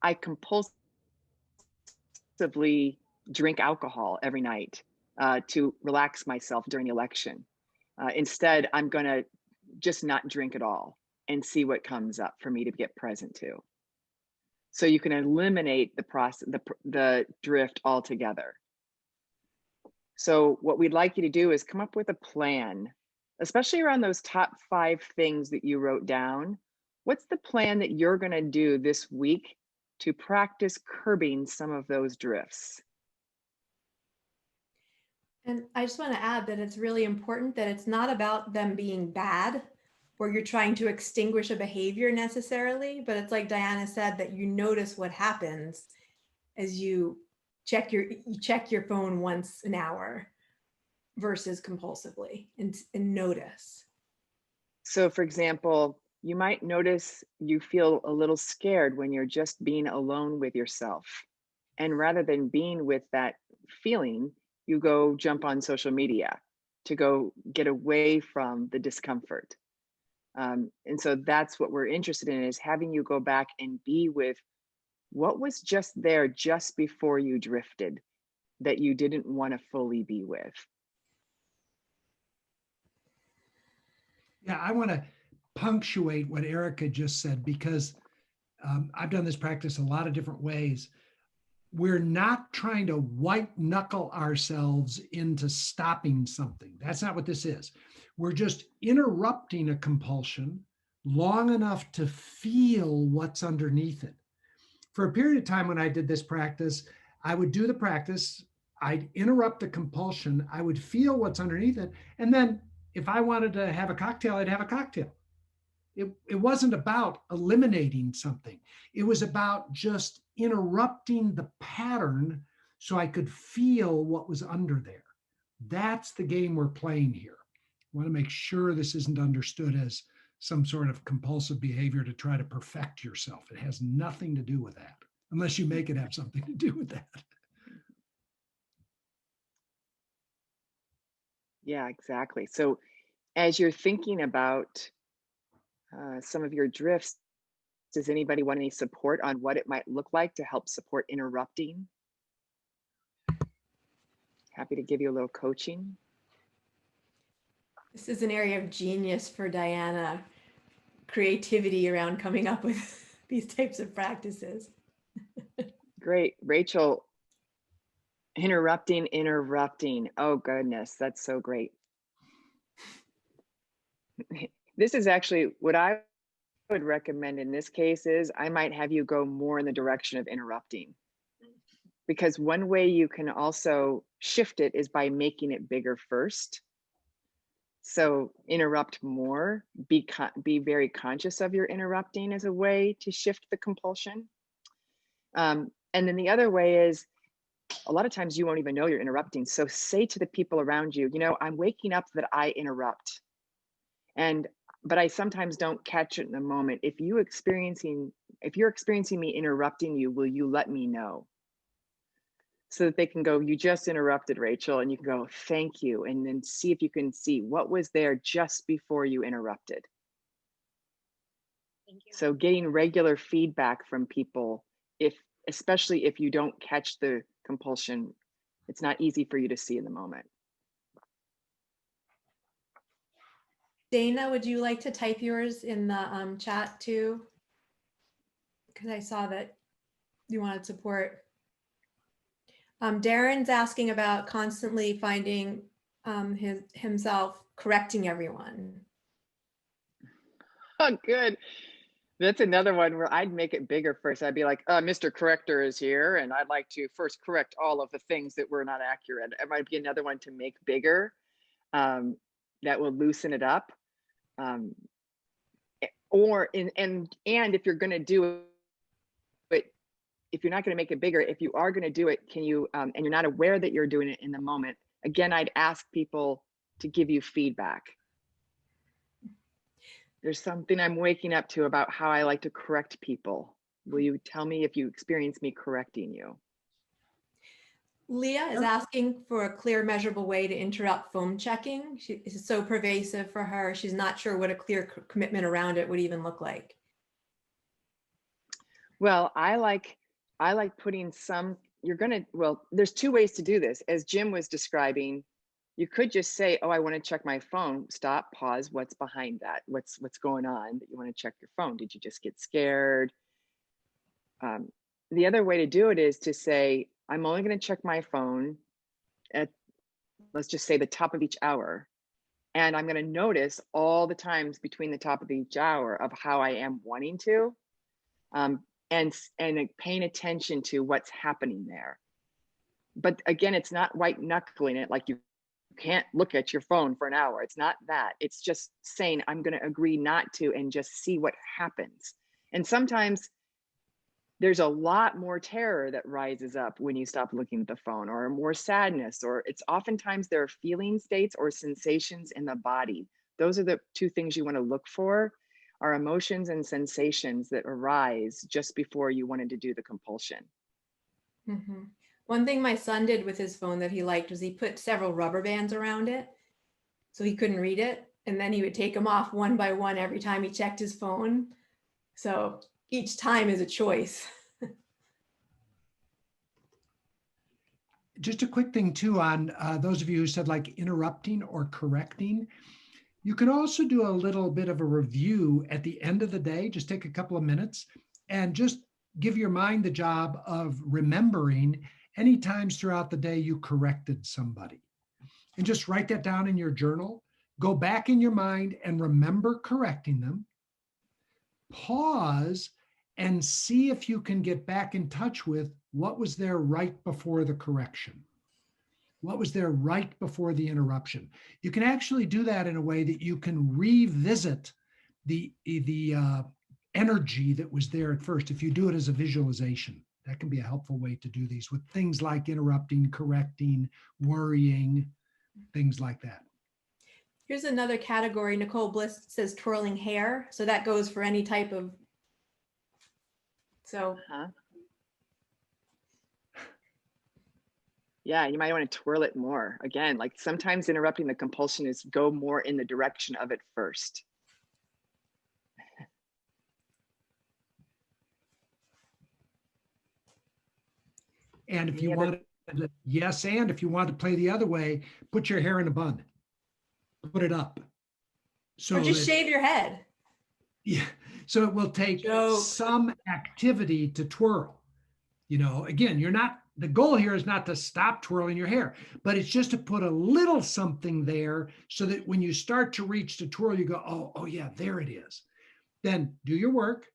I compulsively drink alcohol every night to relax myself during the election. Instead, I'm going to just not drink at all and see what comes up for me to get present to. So you can eliminate the process, the drift altogether. So what we'd like you to do is come up with a plan, especially around those top 5 things that you wrote down. What's the plan that you're going to do this week to practice curbing some of those drifts? And I just want to add that it's really important that it's not about them being bad or you're trying to extinguish a behavior necessarily, but it's like Diana said, that you notice what happens as you check your phone once an hour versus compulsively and notice. So for example, you might notice you feel a little scared when you're just being alone with yourself. And rather than being with that feeling, you go jump on social media to go get away from the discomfort. And so that's what we're interested in, is having you go back and be with what was just there just before you drifted that you didn't want to fully be with. Yeah, I want to punctuate what Erica just said, because I've done this practice a lot of different ways. We're not trying to white knuckle ourselves into stopping something. That's not what this is. We're just interrupting a compulsion long enough to feel what's underneath it. For a period of time when I did this practice, I would do the practice, I'd interrupt a compulsion, I would feel what's underneath it, and then if I wanted to have a cocktail, I'd have a cocktail. It wasn't about eliminating something. It was about just interrupting the pattern so I could feel what was under there. That's the game we're playing here. I want to make sure this isn't understood as some sort of compulsive behavior to try to perfect yourself. It has nothing to do with that, unless you make it have something to do with that. Yeah, exactly. So as you're thinking about some of your drifts, does anybody want any support on what it might look like to help support interrupting? Happy to give you a little coaching. This is an area of genius for Diana, creativity around coming up with these types of practices. Great. Rachel, interrupting. Oh goodness, that's so great. This is actually what I would recommend in this case is I might have you go more in the direction of interrupting. Because one way you can also shift it is by making it bigger first. So interrupt more, be very conscious of your interrupting as a way to shift the compulsion. And then the other way is, a lot of times you won't even know you're interrupting. So say to the people around you, you know, I'm waking up that I interrupt. But I sometimes don't catch it in the moment. If you're experiencing me interrupting you, will you let me know? So that they can go, you just interrupted, Rachel, and you can go, thank you. And then see if you can see what was there just before you interrupted. Thank you. So getting regular feedback from people, especially if you don't catch the compulsion, it's not easy for you to see in the moment. Dana, would you like to type yours in the chat too? Because I saw that you wanted support. Darren's asking about constantly finding himself correcting everyone. Oh, good. That's another one where I'd make it bigger first. I'd be like, Mr. Corrector is here, and I'd like to first correct all of the things that were not accurate. It might be another one to make bigger. that will loosen it up. Or and if you're going to do it, if you're not going to make it bigger, if you are going to do it, can you, and you're not aware that you're doing it in the moment, again, I'd ask people to give you feedback. There's something I'm waking up to about how I like to correct people. Will you tell me if you experience me correcting you? Leah is asking for a clear, measurable way to interrupt phone checking. It's so pervasive for her. She's not sure what a clear commitment around it would even look like. Well, I like putting some, there's two ways to do this. As Jim was describing, you could just say, oh, I want to check my phone. Stop, pause. What's behind that? What's going on that you want to check your phone? Did you just get scared? The other way to do it is to say, I'm only going to check my phone at, let's just say, the top of each hour. And I'm going to notice all the times between the top of each hour of how I am wanting to, and paying attention to what's happening there. But again, it's not white knuckling it, like you can't look at your phone for an hour. It's not that. It's just saying, I'm going to agree not to, and just see what happens. And sometimes there's a lot more terror that rises up when you stop looking at the phone, or more sadness, or it's oftentimes there are feeling states or sensations in the body. Those are the two things you want to look for, are emotions and sensations that arise just before you wanted to do the compulsion. Mm-hmm. One thing my son did with his phone that he liked was he put several rubber bands around it so he couldn't read it. And then he would take them off one by one every time he checked his phone. So each time is a choice. Just a quick thing too on those of you who said like interrupting or correcting. You can also do a little bit of a review at the end of the day. Just take a couple of minutes and just give your mind the job of remembering any times throughout the day you corrected somebody. And just write that down in your journal. Go back in your mind and remember correcting them. Pause and see if you can get back in touch with what was there right before the correction. What was there right before the interruption? You can actually do that in a way that you can revisit the energy that was there at first. If you do it as a visualization, that can be a helpful way to do these with things like interrupting, correcting, worrying, things like that. Here's another category. Nicole Bliss says twirling hair. So that goes for any type of, Yeah, you might want to twirl it more. Again, like sometimes interrupting the compulsion is go more in the direction of it first. And if you want to, yes, and if you want to play the other way, put your hair in a bun. Put it up. So or just shave your head. Yeah. So it will take some activity to twirl. You know, again, the goal here is not to stop twirling your hair, but it's just to put a little something there so that when you start to reach to twirl, you go, oh yeah, there it is. Then do your work.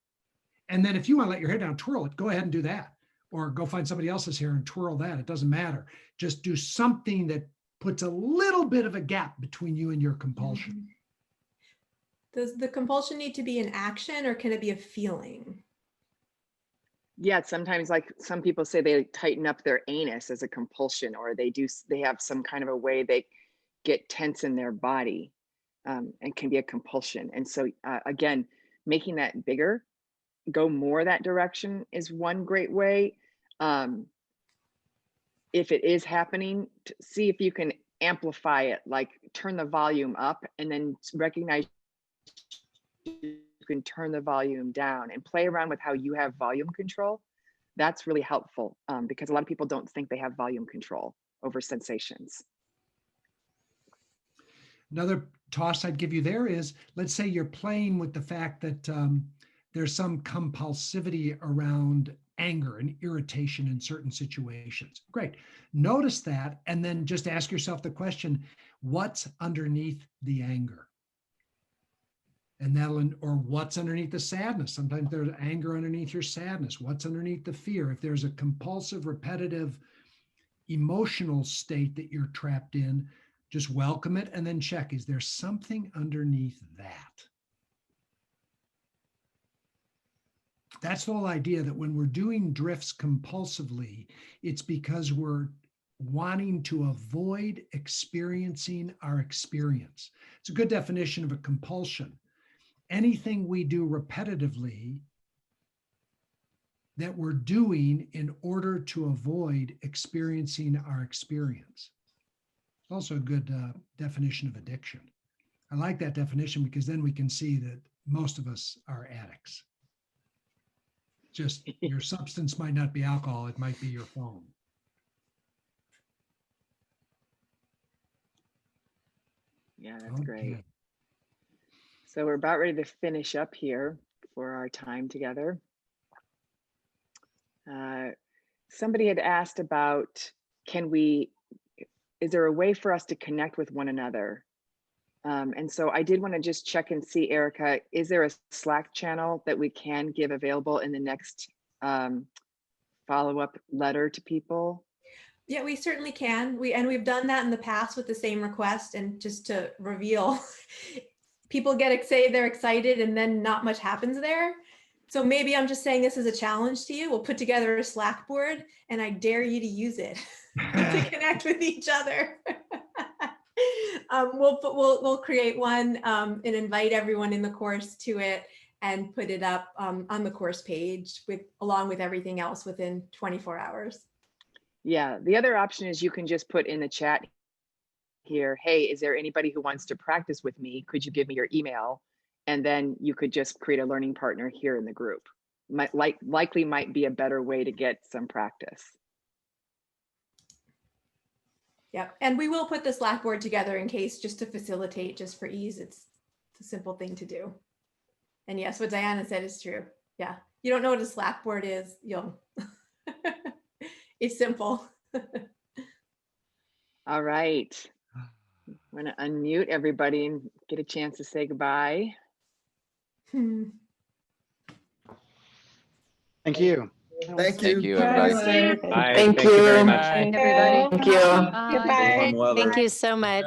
And then if you want to let your hair down, twirl it, go ahead and do that. Or go find somebody else's hair and twirl that. It doesn't matter. Just do something that puts a little bit of a gap between you and your compulsion. Mm-hmm. Does the compulsion need to be an action or can it be a feeling? Yeah, sometimes like some people say they tighten up their anus as a compulsion, or they have some kind of a way they get tense in their body, and can be a compulsion. And so again, making that bigger, go more that direction is one great way. If it is happening, to see if you can amplify it, like turn the volume up, and then recognize you can turn the volume down and play around with how you have volume control. That's really helpful, because a lot of people don't think they have volume control over sensations. Another toss I'd give you there is, let's say you're playing with the fact that there's some compulsivity around anger and irritation in certain situations. Great. Notice that, and then just ask yourself the question, what's underneath the anger? And or what's underneath the sadness? Sometimes there's anger underneath your sadness. What's underneath the fear? If there's a compulsive, repetitive, emotional state that you're trapped in, Just welcome it and then check, is there something underneath that? That's the whole idea, that when we're doing drifts compulsively, it's because we're wanting to avoid experiencing our experience. It's a good definition of a compulsion. Anything we do repetitively that we're doing in order to avoid experiencing our experience. It's also a good definition of addiction. I like that definition because then we can see that most of us are addicts. Just your substance might not be alcohol, it might be your phone. Yeah, that's great. Okay. So we're about ready to finish up here for our time together. Somebody had asked about, is there a way for us to connect with one another? And so I did want to just check and see, Erica, is there a Slack channel that we can give available in the next follow-up letter to people? Yeah, we certainly can. We've done that in the past with the same request. And just to reveal, people get excited, they're excited, and then not much happens there. So maybe I'm just saying this is a challenge to you. We'll put together a Slack board and I dare you to use it to connect with each other. We'll create one and invite everyone in the course to it and put it up on the course page along with everything else within 24 hours. Yeah, the other option is you can just put in the chat here, hey, is there anybody who wants to practice with me? Could you give me your email? And then you could just create a learning partner here in the group. Likely might be a better way to get some practice. Yep, and we will put the Slack board together in case, just to facilitate, just for ease. It's a simple thing to do. And yes, what Diana said is true. Yeah, you don't know what a Slack board is, you'll. It's simple. All right. I'm going to unmute everybody and get a chance to say goodbye. Thank you. Thank you. Thank you, everybody. Bye. Thank Thank you very you. much. Thank you. Goodbye. Thank you so much.